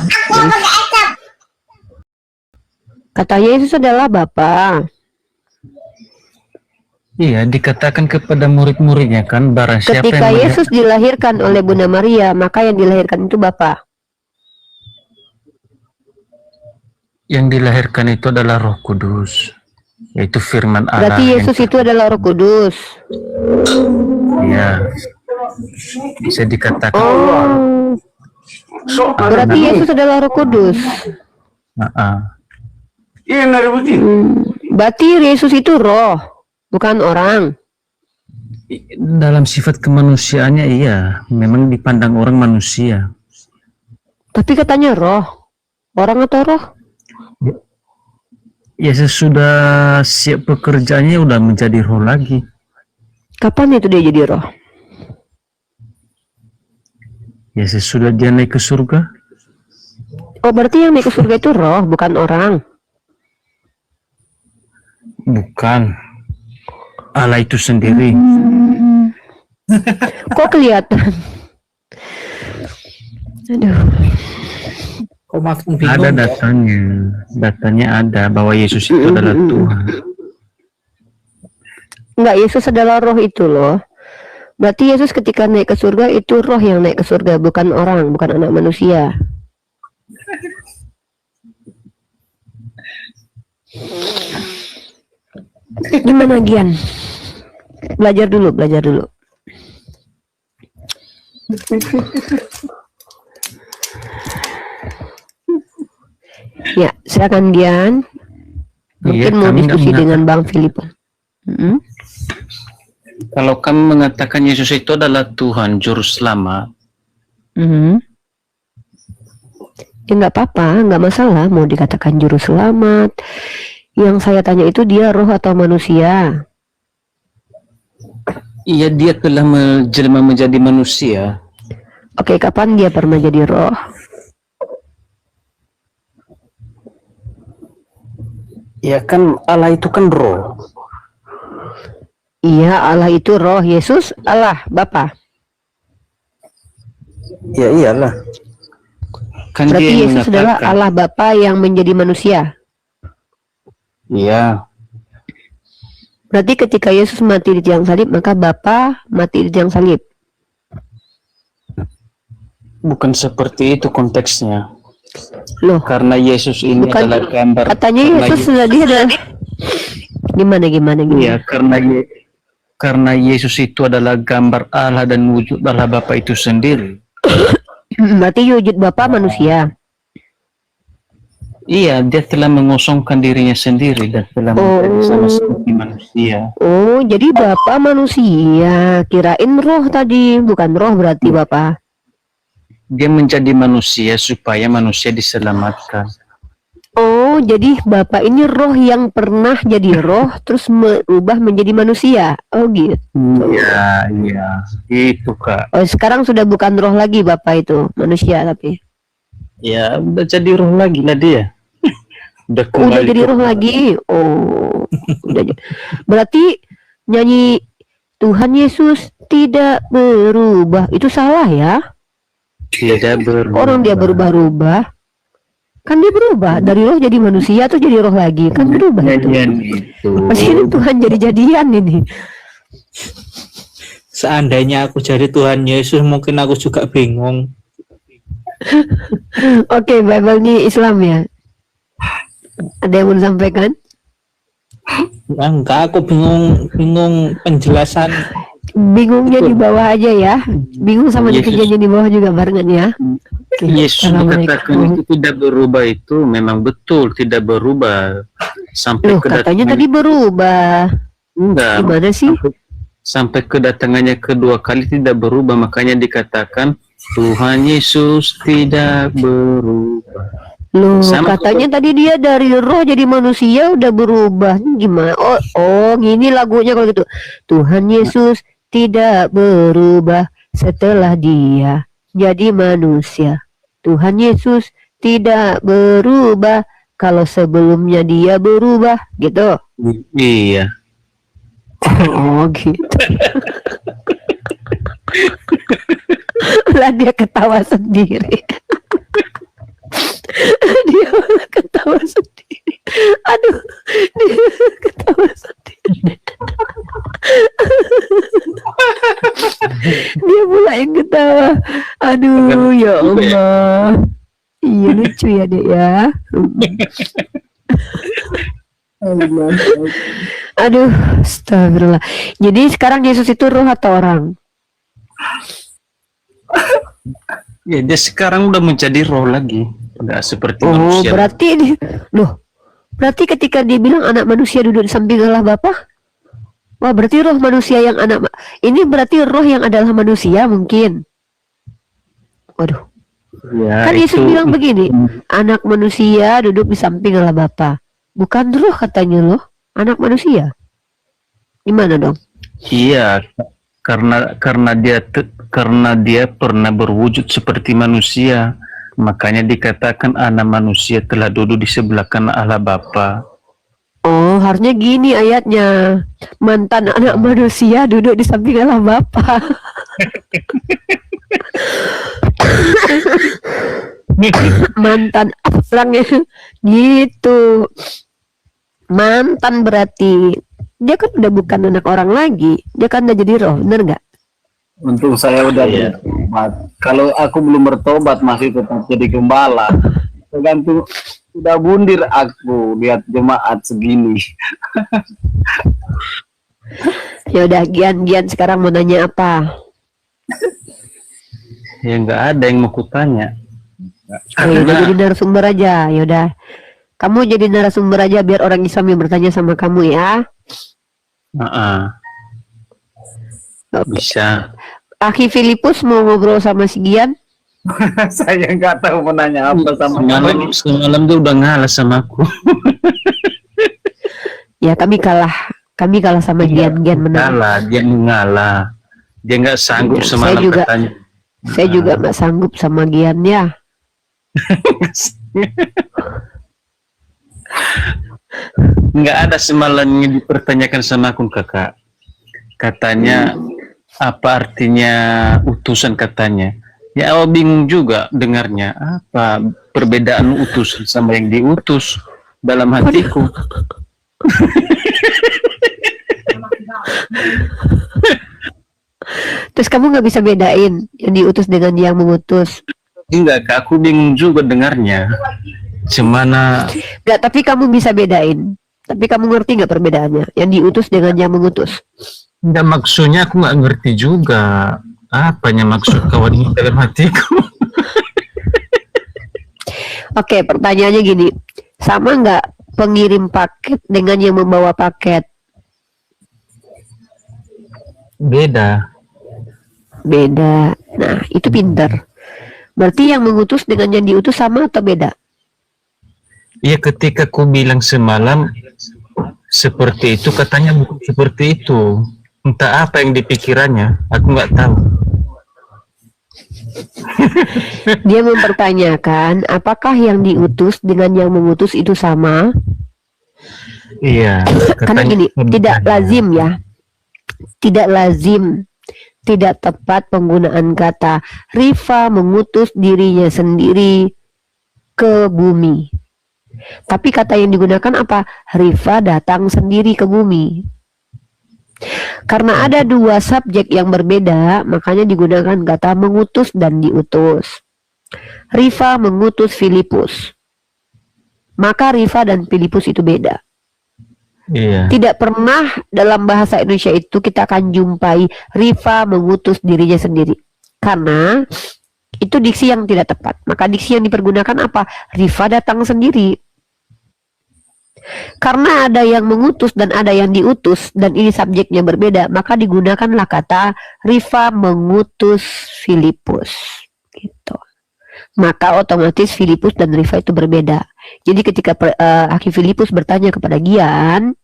Katanya Yesus adalah Bapa. Iya, dikatakan kepada murid-muridnya kan, barang siapa Ketika yang Yesus dilahirkan oleh Bunda Maria, maka yang dilahirkan itu Bapa. yang dilahirkan itu adalah Roh Kudus, yaitu firman Allah. Berarti Yesus itu adalah Roh Kudus. Iya, bisa dikatakan. Oh, berarti Yesus adalah Roh Kudus. Berarti Yesus itu roh, bukan orang. Dalam sifat kemanusiaannya iya, memang dipandang orang manusia. Tapi katanya roh. Orang atau roh? Yesus sudah siap pekerjaannya, udah menjadi roh lagi. Kapan itu dia jadi roh? Yesus sudah dia naik ke surga. Oh, berarti yang naik ke surga itu roh, bukan orang. Bukan. Allah itu sendiri. Kok kelihatan? Aduh. Ada datanya. Datanya ada bahwa Yesus itu adalah Tuhan. Enggak, Yesus adalah roh itu loh. Berarti Yesus ketika naik ke surga itu roh yang naik ke surga, bukan orang, bukan anak manusia. Gimana Gian? Belajar dulu, belajar dulu. Ya, silakan Gian. Mungkin Iya, mau kami nggak diskusi mengatakan- dengan Bang Filip. Kalau kami mengatakan Yesus itu adalah Tuhan, Juru Selamat, Ya nggak apa-apa, nggak masalah mau dikatakan juru selamat. Yang saya tanya itu dia roh atau manusia? iya dia telah menjelma menjadi manusia. Oke, kapan dia pernah jadi roh? Ya kan Allah itu kan roh. Iya, Allah itu roh. Yesus Allah, Bapa. Ya iyalah. Kan Berarti dia yang Yesus adalah mengatakan. Allah Bapa yang menjadi manusia. Iya. Berarti ketika Yesus mati di tiang salib, maka Bapa mati di tiang salib. Bukan seperti itu konteksnya. Loh, Karena Yesus ini Bukan. adalah gambar. katanya karena Yesus dia adalah gimana? Iya, karena Yesus itu adalah gambar Allah dan wujud Allah Bapa itu sendiri. Berarti wujud Bapa manusia. Iya, dia telah mengosongkan dirinya sendiri dan telah menjadi sama seperti manusia. Oh, jadi Bapa manusia. Kirain roh tadi, bukan roh berarti Bapa. Dia menjadi manusia supaya manusia diselamatkan. Oh, jadi Bapak ini roh yang pernah jadi roh terus berubah menjadi manusia. Oh gitu. Iya, itu Kak. Oh, sekarang sudah bukan roh lagi Bapak itu, manusia tapi. Ya, udah jadi roh lagi lah dia. Udah Udah kembali jadi ke- roh lagi. Oh, udah. Berarti nyanyi Tuhan Yesus tidak berubah itu salah ya? Tidak berubah. Orang dia berubah-ubah. Kan dia berubah dari roh jadi manusia atau jadi roh lagi, kan berubah itu. Nyanyian itu. Pasti ini Tuhan jadi-jadian ini. Seandainya aku jadi Tuhan Yesus, mungkin aku juga bingung. Oke, Bible ini Islam ya. Ada yang mau disampaikan? Enggak, aku bingung penjelasan. Bingungnya di bawah aja ya. Bingung sama Yesus. netizennya di bawah juga barengan ya. Oke, Yesus Assalamualaikum. dikatakan itu tidak berubah itu memang betul tidak berubah sampai Loh, katanya kedatangan tadi berubah. enggak Gimana sih? sampai kedatangannya kedua kali tidak berubah, makanya dikatakan Tuhan Yesus tidak berubah. Loh, Sama katanya tadi dia dari roh jadi manusia udah berubah. Ini gimana? Oh, gini lagunya kalau gitu. Tuhan Yesus tidak berubah setelah dia jadi manusia. Tuhan Yesus tidak berubah kalau sebelumnya dia berubah, gitu. Iya. Oh, gitu. Lah dia ketawa sendiri. Dia malah ketawa sendiri. Aduh, dia ketawa sendiri. Iya lucu ya dek ya. Aduh, astagfirullah. Jadi sekarang Yesus itu roh atau orang? Ya, dia sekarang udah menjadi roh lagi, udah seperti Oh, manusia. berarti ketika dia bilang anak manusia duduk di samping Allah Bapa, wah berarti roh manusia yang ini berarti roh yang adalah manusia mungkin. Waduh, Ya, kan Yesus itu bilang begini, anak manusia duduk di samping Allah Bapa, bukan roh katanya loh, anak manusia. Gimana dong? iya, karena dia pernah berwujud seperti manusia, makanya dikatakan anak manusia telah duduk di sebelah kanan Allah Bapa. Oh, harusnya gini ayatnya. Mantan anak manusia duduk di samping Allah Bapa. Mantan orangnya gitu. Mantan berarti dia kan udah bukan anak orang lagi. Dia kan udah jadi roh, bener nggak? Untung saya udah bertobat. Kalau aku belum bertobat masih tetap jadi gembala. Tergantung udah bundir aku lihat jemaat segini. Ya udah, Gian sekarang mau nanya apa? Ya nggak ada yang mau kutanya. Oh, yaudah, jadi narasumber aja. Yaudah, kamu jadi narasumber aja biar orang Islam yang bertanya sama kamu ya. Oke. Bisa. Akhi Filipus mau ngobrol sama si Gian? Saya nggak tahu mau nanya apa sama Semalam dia udah ngalah sama aku. Ya kami kalah sama Gian menang. Ngalah, dia ngalah. Dia nggak sanggup Iya, semalam katanya. Saya juga nggak sanggup sama Gian ya. Nggak ada semalam yang dipertanyakan sama aku kakak. Katanya apa artinya utusan katanya. Ya awal bingung juga dengarnya. Apa perbedaan utusan sama yang diutus dalam hatiku. Terus kamu nggak bisa bedain yang diutus dengan yang mengutus. Enggak, Kak, aku bingung juga dengarnya. Cemana? Nggak, tapi kamu bisa bedain. Tapi kamu ngerti nggak perbedaannya? Yang diutus dengan yang mengutus. Enggak, maksudnya aku nggak ngerti juga. Apanya maksud kawan ini dalam hatiku? Oke, pertanyaannya gini. Sama nggak pengirim paket dengan yang membawa paket? Beda. Beda. Nah, itu pinter. Berarti yang mengutus dengan yang diutus sama atau beda? Iya, ketika aku bilang semalam seperti itu, katanya bukan seperti itu. Entah apa yang dipikirannya, aku nggak tahu. Dia mempertanyakan, apakah yang diutus dengan yang mengutus itu sama? Iya. Karena gini, tidak lazim ya. Tidak lazim, tidak tepat penggunaan kata Rifa mengutus dirinya sendiri ke bumi. Tapi kata yang digunakan apa? Rifa datang sendiri ke bumi. Karena ada dua subjek yang berbeda, makanya digunakan kata mengutus dan diutus. Rifa mengutus Filipus. Maka Rifa dan Filipus itu beda. Iya. Tidak pernah dalam bahasa Indonesia itu kita akan jumpai Rifa mengutus dirinya sendiri. Karena itu diksi yang tidak tepat. Maka diksi yang dipergunakan apa? Rifa datang sendiri. Karena ada yang mengutus dan ada yang diutus dan ini subjeknya berbeda, maka digunakanlah kata Rifa mengutus Filipus. Gitu. Maka otomatis Filipus dan Rifa itu berbeda. Jadi ketika Akhi Filipus bertanya kepada Gian,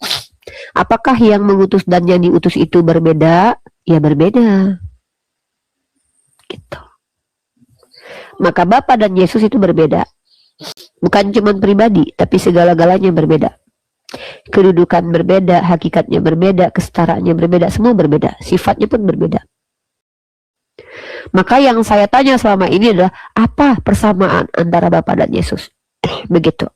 apakah yang mengutus dan yang diutus itu berbeda? Ya berbeda. Gitu. Maka Bapa dan Yesus itu berbeda. Bukan cuma pribadi, tapi segala-galanya berbeda. Kedudukan berbeda, hakikatnya berbeda, kesetaraannya berbeda, semua berbeda. Sifatnya pun berbeda. Maka yang saya tanya selama ini adalah apa persamaan antara Bapa dan Yesus? Begitu.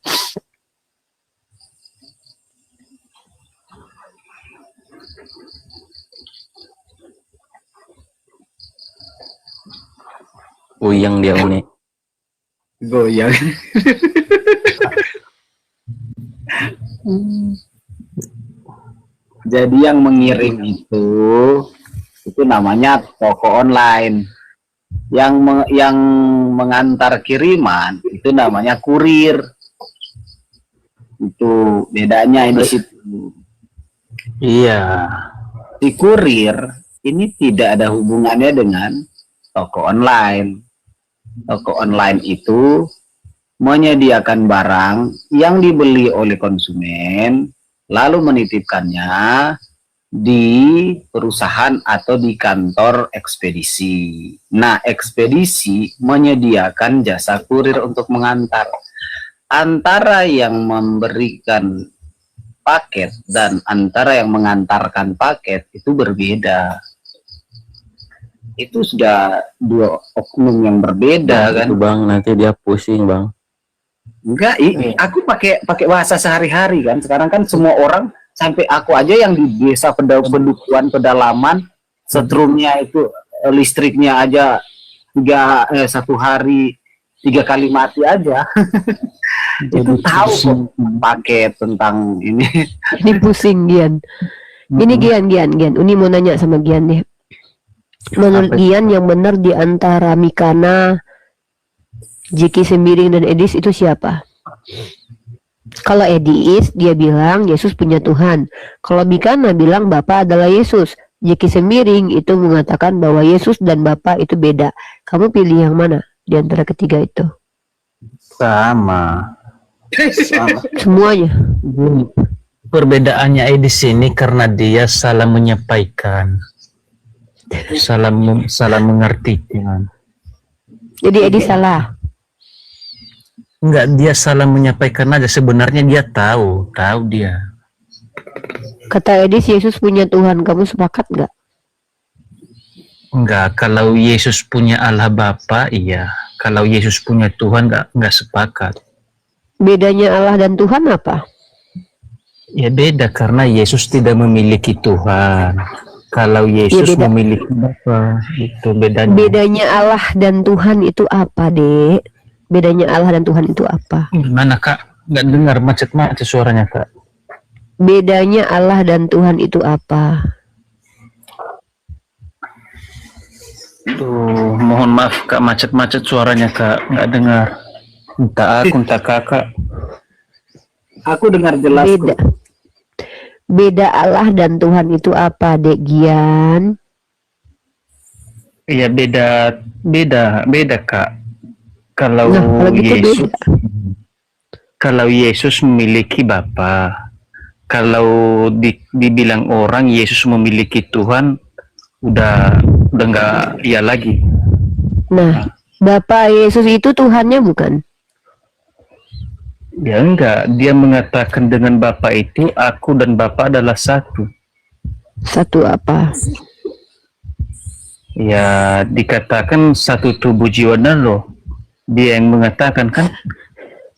Uyang dia ini. Goyang. Jadi yang mengirim itu namanya toko online. Yang mengantar kiriman itu namanya kurir. Itu bedanya di situ. Iya. Si kurir ini tidak ada hubungannya dengan toko online. Toko online itu menyediakan barang yang dibeli oleh konsumen, lalu menitipkannya di perusahaan atau di kantor ekspedisi. Nah, ekspedisi menyediakan jasa kurir untuk mengantar. Antara yang memberikan paket dan antara yang mengantarkan paket itu berbeda. Itu sudah dua oknum yang berbeda kan. Itu bang, nanti dia pusing bang. Enggak, aku pakai bahasa sehari-hari kan. Sekarang kan semua orang, sampai aku aja yang di desa pedukuhan pedalaman, setrumnya itu listriknya aja satu hari 3 kali mati aja. Itu tahu kok pakai tentang ini. Ini pusing Gian. Ini Gian. Uni mau nanya sama Gian nih. Menurut Gian yang benar di antara Mikana, Jiki Sembiring dan Edis itu siapa? Kalau Edis dia bilang Yesus punya Tuhan. Kalau Mikana bilang Bapa adalah Yesus. Jiki Sembiring itu mengatakan bahwa Yesus dan Bapa itu beda. Kamu pilih yang mana di antara ketiga itu? Sama. Semuanya. Perbedaannya di sini karena dia salah menyampaikan, salah mengartikan. Jadi Edis salah. Enggak, dia salah menyampaikan aja. Sebenarnya dia tahu dia. Kata Edis Yesus punya Tuhan. Kamu sepakat nggak? Enggak, kalau Yesus punya Allah Bapa, iya. Kalau Yesus punya Tuhan, enggak sepakat. Bedanya Allah dan Tuhan apa? Ya beda, karena Yesus tidak memiliki Tuhan. Kalau Yesus memiliki Bapa, itu bedanya. Bedanya Allah dan Tuhan itu apa, Dek? Bedanya Allah dan Tuhan itu apa? Gimana, Kak? Nggak dengar, macet-macet suaranya, Kak. Bedanya Allah dan Tuhan itu apa? Tuh, mohon maaf, Kak, macet-macet suaranya, Kak. Nggak dengar. Entah aku, entah Kakak. Aku dengar jelas. Beda Allah dan Tuhan itu apa, Dek Gian? Iya, beda, Kak. Kalau gitu kalau Yesus memiliki Bapa, kalau dibilang orang Yesus memiliki Tuhan, udah nggak iya lagi. Nah, Bapa Yesus itu Tuhannya bukan? Ya enggak, dia mengatakan dengan Bapa itu, aku dan Bapa adalah satu. Satu apa? Ya, dikatakan satu tubuh jiwa dan roh. Dia yang mengatakan kan,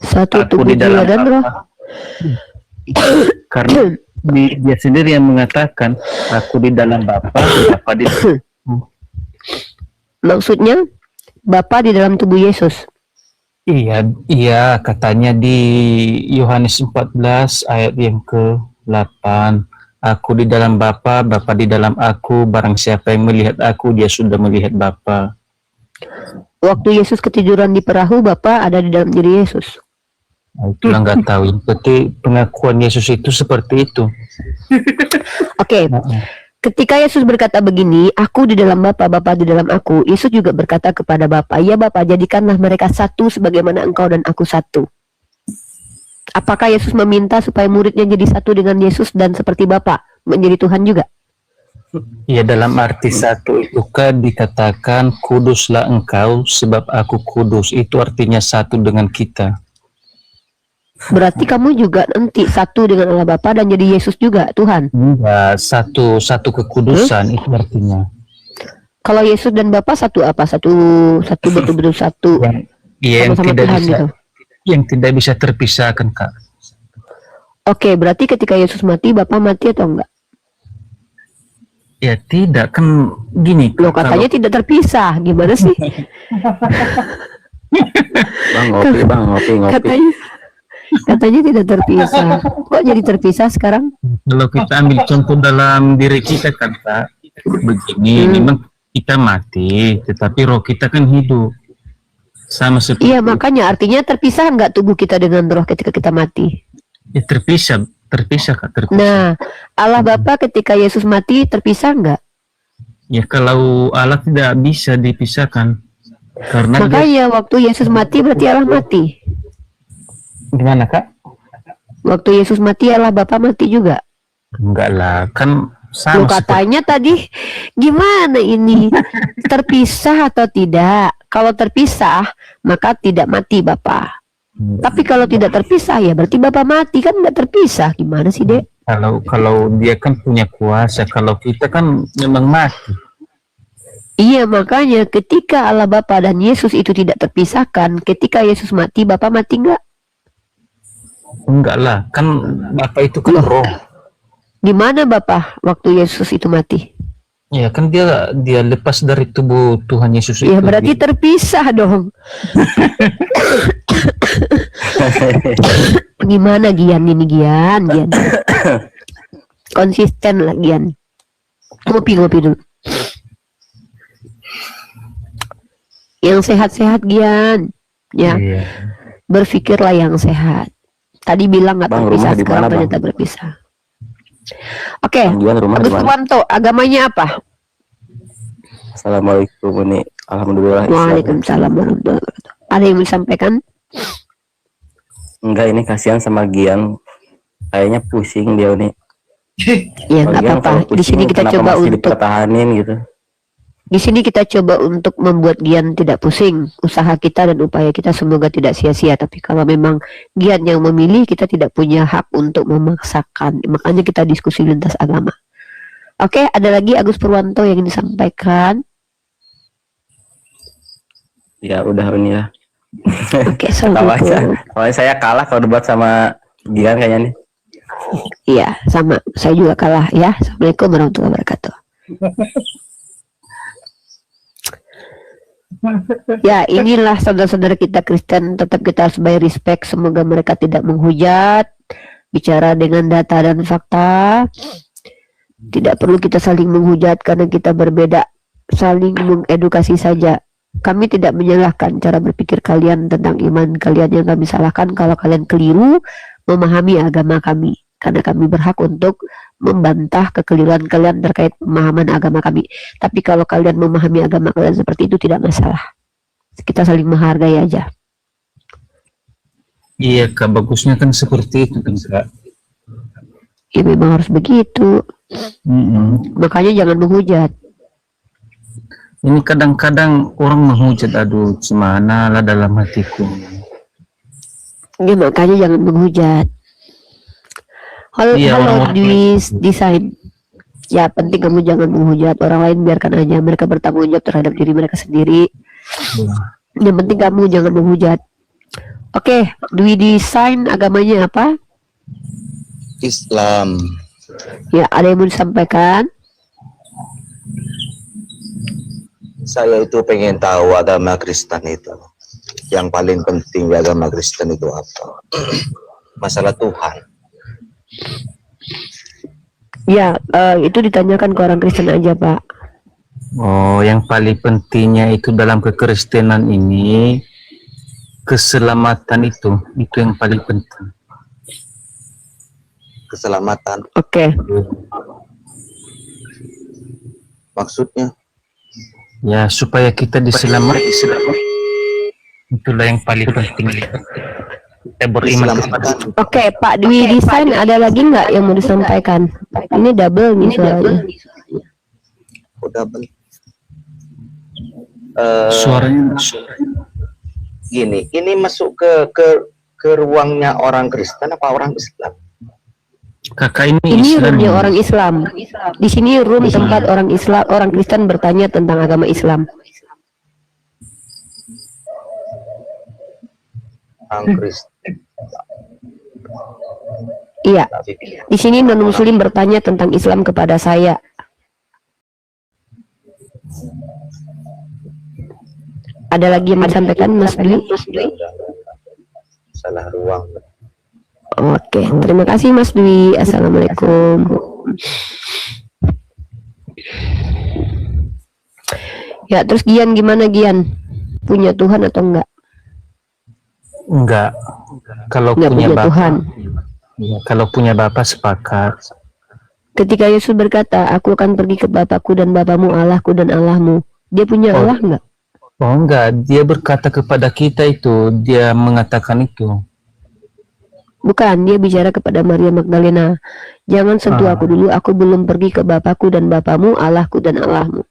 satu aku tubuh di dalam jiwa dan roh. Karena dia sendiri yang mengatakan, aku di dalam Bapa, Bapa di dalam. Maksudnya Bapa di dalam tubuh Yesus. Iya, katanya di Yohanes 14 ayat yang ke-8. Aku di dalam Bapa, Bapa di dalam aku, barang siapa yang melihat aku, dia sudah melihat Bapa. Waktu Yesus ketiduran di perahu, Bapa ada di dalam diri Yesus. Nah, itulah nggak tahu. Berarti pengakuan Yesus itu seperti itu. Oke. Ketika Yesus berkata begini, aku di dalam Bapa, Bapa di dalam aku, Yesus juga berkata kepada Bapa, ya Bapa, jadikanlah mereka satu sebagaimana engkau dan aku satu. Apakah Yesus meminta supaya muridnya jadi satu dengan Yesus dan seperti Bapa, menjadi Tuhan juga? Ya, dalam arti satu itu kan dikatakan kuduslah engkau sebab aku kudus. Itu artinya satu dengan kita. Berarti kamu juga nanti satu dengan Allah Bapa dan jadi Yesus juga Tuhan. Enggak, satu kekudusan itu artinya. Kalau Yesus dan Bapa satu apa? Satu betul-betul satu. Yang sama-sama tidak Tuhan bisa, gitu. yang tidak bisa terpisahkan, Kak. Oke, berarti ketika Yesus mati, Bapa mati atau enggak? Ya tidak, kan gini. Loh, katanya tidak terpisah, gimana sih? Bang, ngopi bang, ngopi. Katanya tidak terpisah. Kok jadi terpisah sekarang? Kalau kita ambil contoh dalam diri kita kan Kak, begini, memang kita mati, tetapi roh kita kan hidup. Sama seperti Iya, makanya artinya terpisah nggak tubuh kita dengan roh ketika kita mati? ya, terpisah Kak, terpisah. Nah, Allah Bapa ketika Yesus mati terpisah nggak? Ya kalau Allah tidak bisa dipisahkan, karena dia, Makanya waktu Yesus mati berarti Allah mati. gimana Kak? Waktu Yesus mati Allah Bapa mati juga. Enggak lah, kan Lu sama seperti katanya tadi gimana ini? Terpisah atau tidak? Kalau terpisah maka tidak mati Bapak. Tapi kalau tidak terpisah ya berarti Bapak mati, kan nggak terpisah. Gimana sih, Dek? kalau dia kan punya kuasa, kalau kita kan memang mati. Iya, makanya ketika Allah Bapa dan Yesus itu tidak terpisahkan, ketika Yesus mati Bapak mati nggak? Enggak lah, kan Bapak itu kan roh. Di mana Bapak waktu Yesus itu mati? Ya kan dia lepas dari tubuh Tuhan Yesus itu. Ya berarti terpisah dong. Gimana Gian ini Gian? Konsisten lah Gian. Ngopi dulu. Yang sehat-sehat Gian. Ya. Iya. Berpikirlah yang sehat. Tadi bilang nggak Bang, terpisah, rumah di sekarang mana, Bang? ternyata berpisah. Oke, Gian, rumah di Agus mana? Purwanto, agamanya apa? Assalamualaikum ini. Alhamdulillah. Waalaikumsalam warahmatullahi wabarakatuh. Ada yang mau disampaikan? Enggak, ini kasihan sama Gian. Kayaknya pusing dia nih. Ya nggak Gian apa-apa. kalau Di pusing sini kita kenapa coba masih untuk dipertahanin gitu. Di sini kita coba untuk membuat Gian tidak pusing. Usaha kita dan upaya kita semoga tidak sia-sia. Tapi kalau memang Gian yang memilih, kita tidak punya hak untuk memaksakan. Makanya kita diskusi lintas agama. Oke, ada lagi Agus Purwanto yang ingin disampaikan. Ya udah ini ya. Oke, Kalau saya kalah kalau debat sama Gian kayaknya nih. Iya, sama. Saya juga kalah ya. Assalamualaikum warahmatullahi wabarakatuh. Ya, inilah saudara-saudara kita Kristen, tetap kita harus bayar respect. Semoga mereka tidak menghujat, bicara dengan data dan fakta. Tidak perlu kita saling menghujat karena kita berbeda, saling mengedukasi saja. Kami tidak menyalahkan cara berpikir kalian tentang iman kalian. Yang kami salahkan kalau kalian keliru memahami agama kami, karena kami berhak untuk membantah kekeliruan kalian terkait pemahaman agama kami. Tapi kalau kalian memahami agama kalian seperti itu tidak masalah. Kita saling menghargai aja. Iya Kak, bagusnya kan seperti itu kan Kak. Ya memang harus begitu. Makanya jangan menghujat. Ini kadang-kadang orang menghujat, aduh gimana lah dalam hatiku. Ya makanya jangan menghujat. Halo, Iya, halo desain. Ya penting kamu jangan menghujat orang lain, biarkan aja mereka bertanggung jawab terhadap diri mereka sendiri. Yang penting kamu jangan menghujat. Oke, Dwi Desain agamanya apa? Islam. Ya, ada yang mau disampaikan? Saya itu pengen tahu agama Kristen itu. Yang paling penting di agama Kristen itu apa? Masalah Tuhan. Ya, itu ditanyakan ke orang Kristen aja, Pak. Oh, yang paling pentingnya itu dalam kekristenan ini keselamatan itu yang paling penting. Keselamatan. Oke. Maksudnya? Ya, supaya kita diselamatkan. Itulah yang paling penting. Kita beriman kepada Allah. Oke, Pak Dwi Desain, ada lagi nggak yang mau disampaikan? Ini double nih soalnya. Double. Suaranya Gini, ini masuk ke ruangnya orang Kristen apa orang Islam? Kakak ini Ini Islam. roomnya orang Islam. Di sini room tempat orang Islam, orang Kristen bertanya tentang agama Islam. Orang Kristen. Iya. Di sini non Muslim bertanya tentang Islam kepada saya. Ada lagi yang disampaikan Mas Dwi? Salah ruang. Oke, terima kasih Mas Dwi. Assalamualaikum. Ya, terus Gian gimana Gian? Punya Tuhan atau enggak? Enggak. Kalau Enggak punya punya bapak, Tuhan. ya, kalau punya bapak sepakat. Ketika Yesus berkata, aku akan pergi ke Bapakku dan Bapamu, Allahku dan Allahmu. Dia punya Oh. Allah enggak? Oh enggak, dia berkata kepada kita itu, dia mengatakan itu. Bukan, dia bicara kepada Maria Magdalena. Jangan sentuh aku dulu, aku belum pergi ke Bapakku dan Bapamu, Allahku dan Allahmu.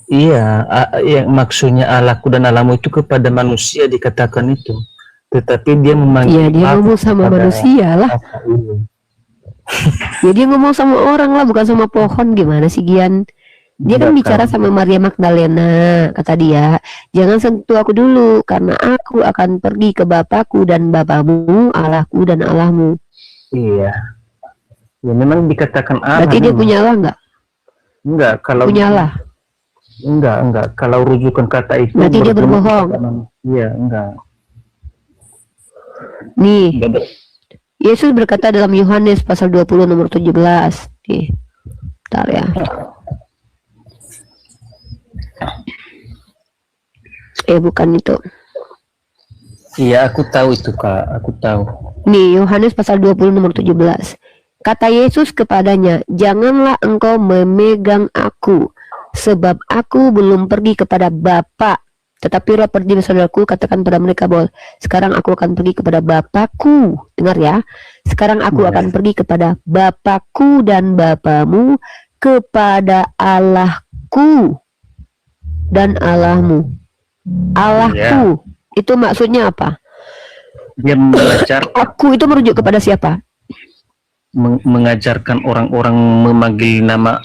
Iya, yang maksudnya Allahku dan Allahmu itu kepada manusia dikatakan itu. Tetapi dia Ya, memanggil dia Bapa ngomong sama kepada manusia lah. Bapa, iya. Ya, dia ngomong sama orang lah, bukan sama pohon. Gimana sih Gian? Dia kan Enggak, bicara kan. sama Maria Magdalena, kata dia, jangan sentuh aku dulu, karena aku akan pergi ke Bapakku dan Bapamu, Allahku dan Allahmu. Iya. Ya memang dikatakan Allah. Berarti dia memang. punya Allah enggak? Enggak, kalau Punya Allah. enggak. Kalau rujukan kata itu Berarti dia berguna berbohong. kepada manusia. Iya, enggak. Nih, Enggak. Yesus berkata dalam Yohanes pasal 20 nomor 17. Nih, bentar ya. Bukan itu. Iya, aku tahu itu, Kak. Aku tahu. Nih, Yohanes pasal 20 nomor 17. Kata Yesus kepadanya, janganlah engkau memegang aku, sebab aku belum pergi kepada Bapa. Tetapi Roh pergi saudaraku, katakan pada mereka bahwa sekarang aku akan pergi kepada Bapakku. Dengar ya. Sekarang aku akan pergi kepada Bapakku dan Bapamu, kepada Allahku dan Allahmu. Allahku, itu maksudnya apa? Dia mengajar Aku itu merujuk kepada siapa? mengajarkan orang-orang memanggil nama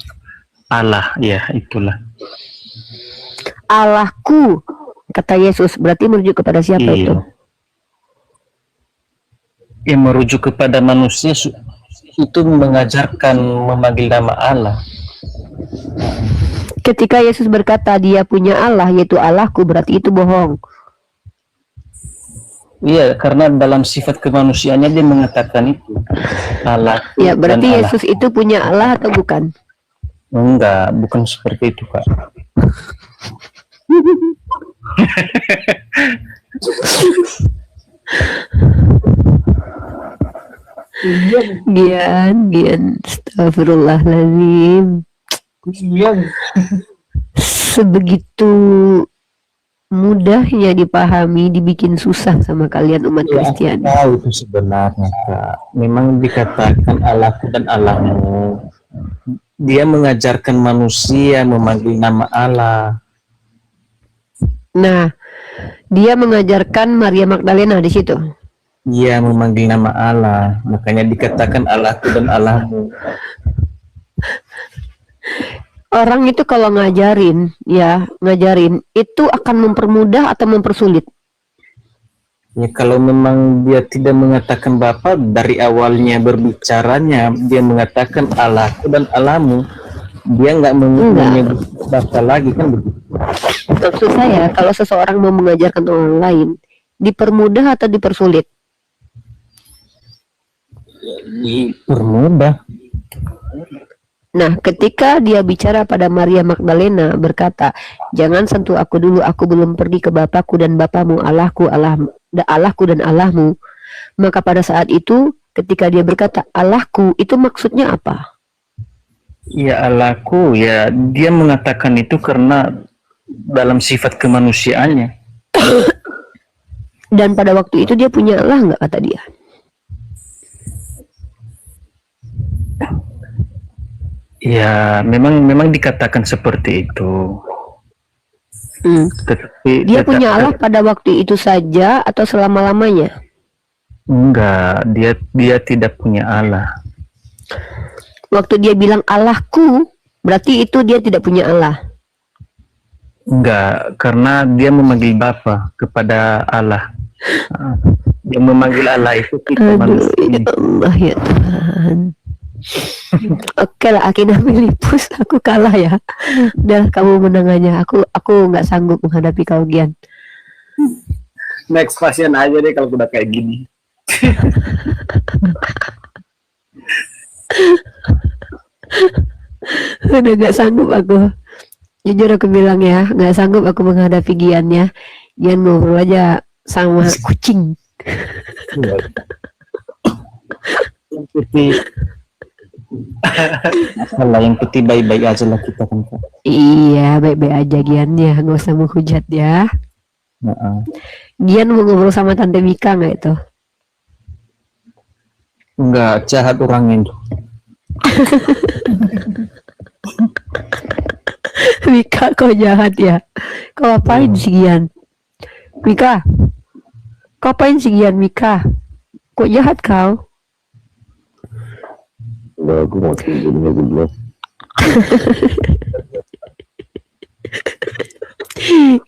Allah, ya itulah. Allahku, kata Yesus, berarti merujuk kepada siapa itu? Yang merujuk kepada manusia itu mengajarkan memanggil nama Allah. Ketika Yesus berkata dia punya Allah, yaitu Allahku, berarti itu bohong. Iya, karena dalam sifat kemanusiaannya dia mengatakan itu Allah. Ya, berarti Yesus itu punya Allah atau bukan? Enggak, bukan seperti itu, Pak. Gian, astagfirullahaladzim. Sebegitu mudahnya dipahami, dibikin susah sama kalian umat Kristiani. Tahu itu sebenarnya, Kak. Memang dikatakan Allahku dan Allahmu. Dia mengajarkan manusia memanggil nama Allah. Nah, dia mengajarkan Maria Magdalena di situ. Dia memanggil nama Allah, makanya dikatakan Allahku dan Allahmu. Orang itu kalau ngajarin itu akan mempermudah atau mempersulit. Ya kalau memang dia tidak mengatakan Bapa dari awalnya berbicaranya, dia mengatakan Allahku dan Allahmu. Dia nggak menyebut Bapa lagi, kan begitu. Maksud saya, kalau seseorang mau mengajarkan orang lain, dipermudah atau dipersulit? Dipermudah. Nah, ketika dia bicara pada Maria Magdalena berkata, jangan sentuh aku dulu, aku belum pergi ke Bapakku dan Bapamu, Allahku dan Allahmu. Maka pada saat itu, ketika dia berkata Allahku, itu maksudnya apa? Ya Allahku, ya dia mengatakan itu karena dalam sifat kemanusiaannya. Dan pada waktu itu dia punya Allah nggak, kata dia? Ya, memang dikatakan seperti itu. Tetapi Dia punya Allah pada waktu itu saja atau selama-lamanya? Enggak, dia tidak punya Allah. Waktu dia bilang Allahku, berarti itu dia tidak punya Allah. Enggak, karena dia memanggil Bapa kepada Allah. Dia memanggil Allah itu kita Aduh, manusia. ya Allah ya Tuhan. Oke lah, Akina Filipus, aku kalah ya. Udah, kamu menang aja. Aku nggak sanggup menghadapi kau, Gian. Next pasien aja deh kalau udah kayak gini. Udah nggak sanggup aku. Jujur aku bilang ya, nggak sanggup aku menghadapi Gian ya. Gian ngobrol aja sama kucing. Yang putih. Masalah yang putih baik-baik aja lah kita kan, Kak. Iya, baik-baik aja Gian ya, nggak usah menghujat ya. Gian mau ngobrol sama Tante Mika nggak itu? Enggak, jahat orangnya itu. Mika, kau jahat ya. Kau apain sih Gian? Mika, kau apain sih Gian, Mika? Kok jahat kau? Aku mau tinggalnya dulu.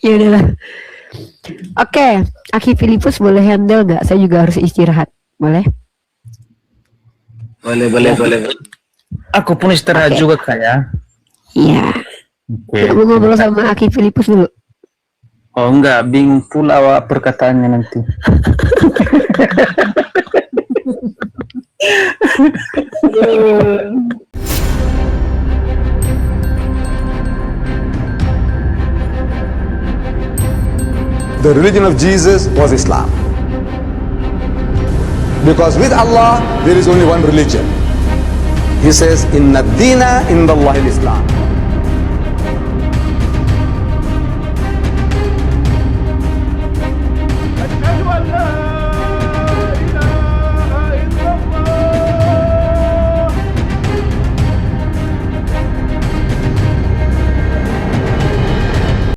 Ya udahlah. Oke, Aki Filipus boleh handle nggak? Saya juga harus istirahat. Boleh? Boleh. Aku pun istirahat juga, Kak ya. Iya. Mau ngobrol sama Aki Filipus dulu. Oh enggak, bingung pula awak perkataannya nanti. The religion of Jesus was Islam. Because with Allah, there is only one religion. He says, Inna dina indallahi al-Islam.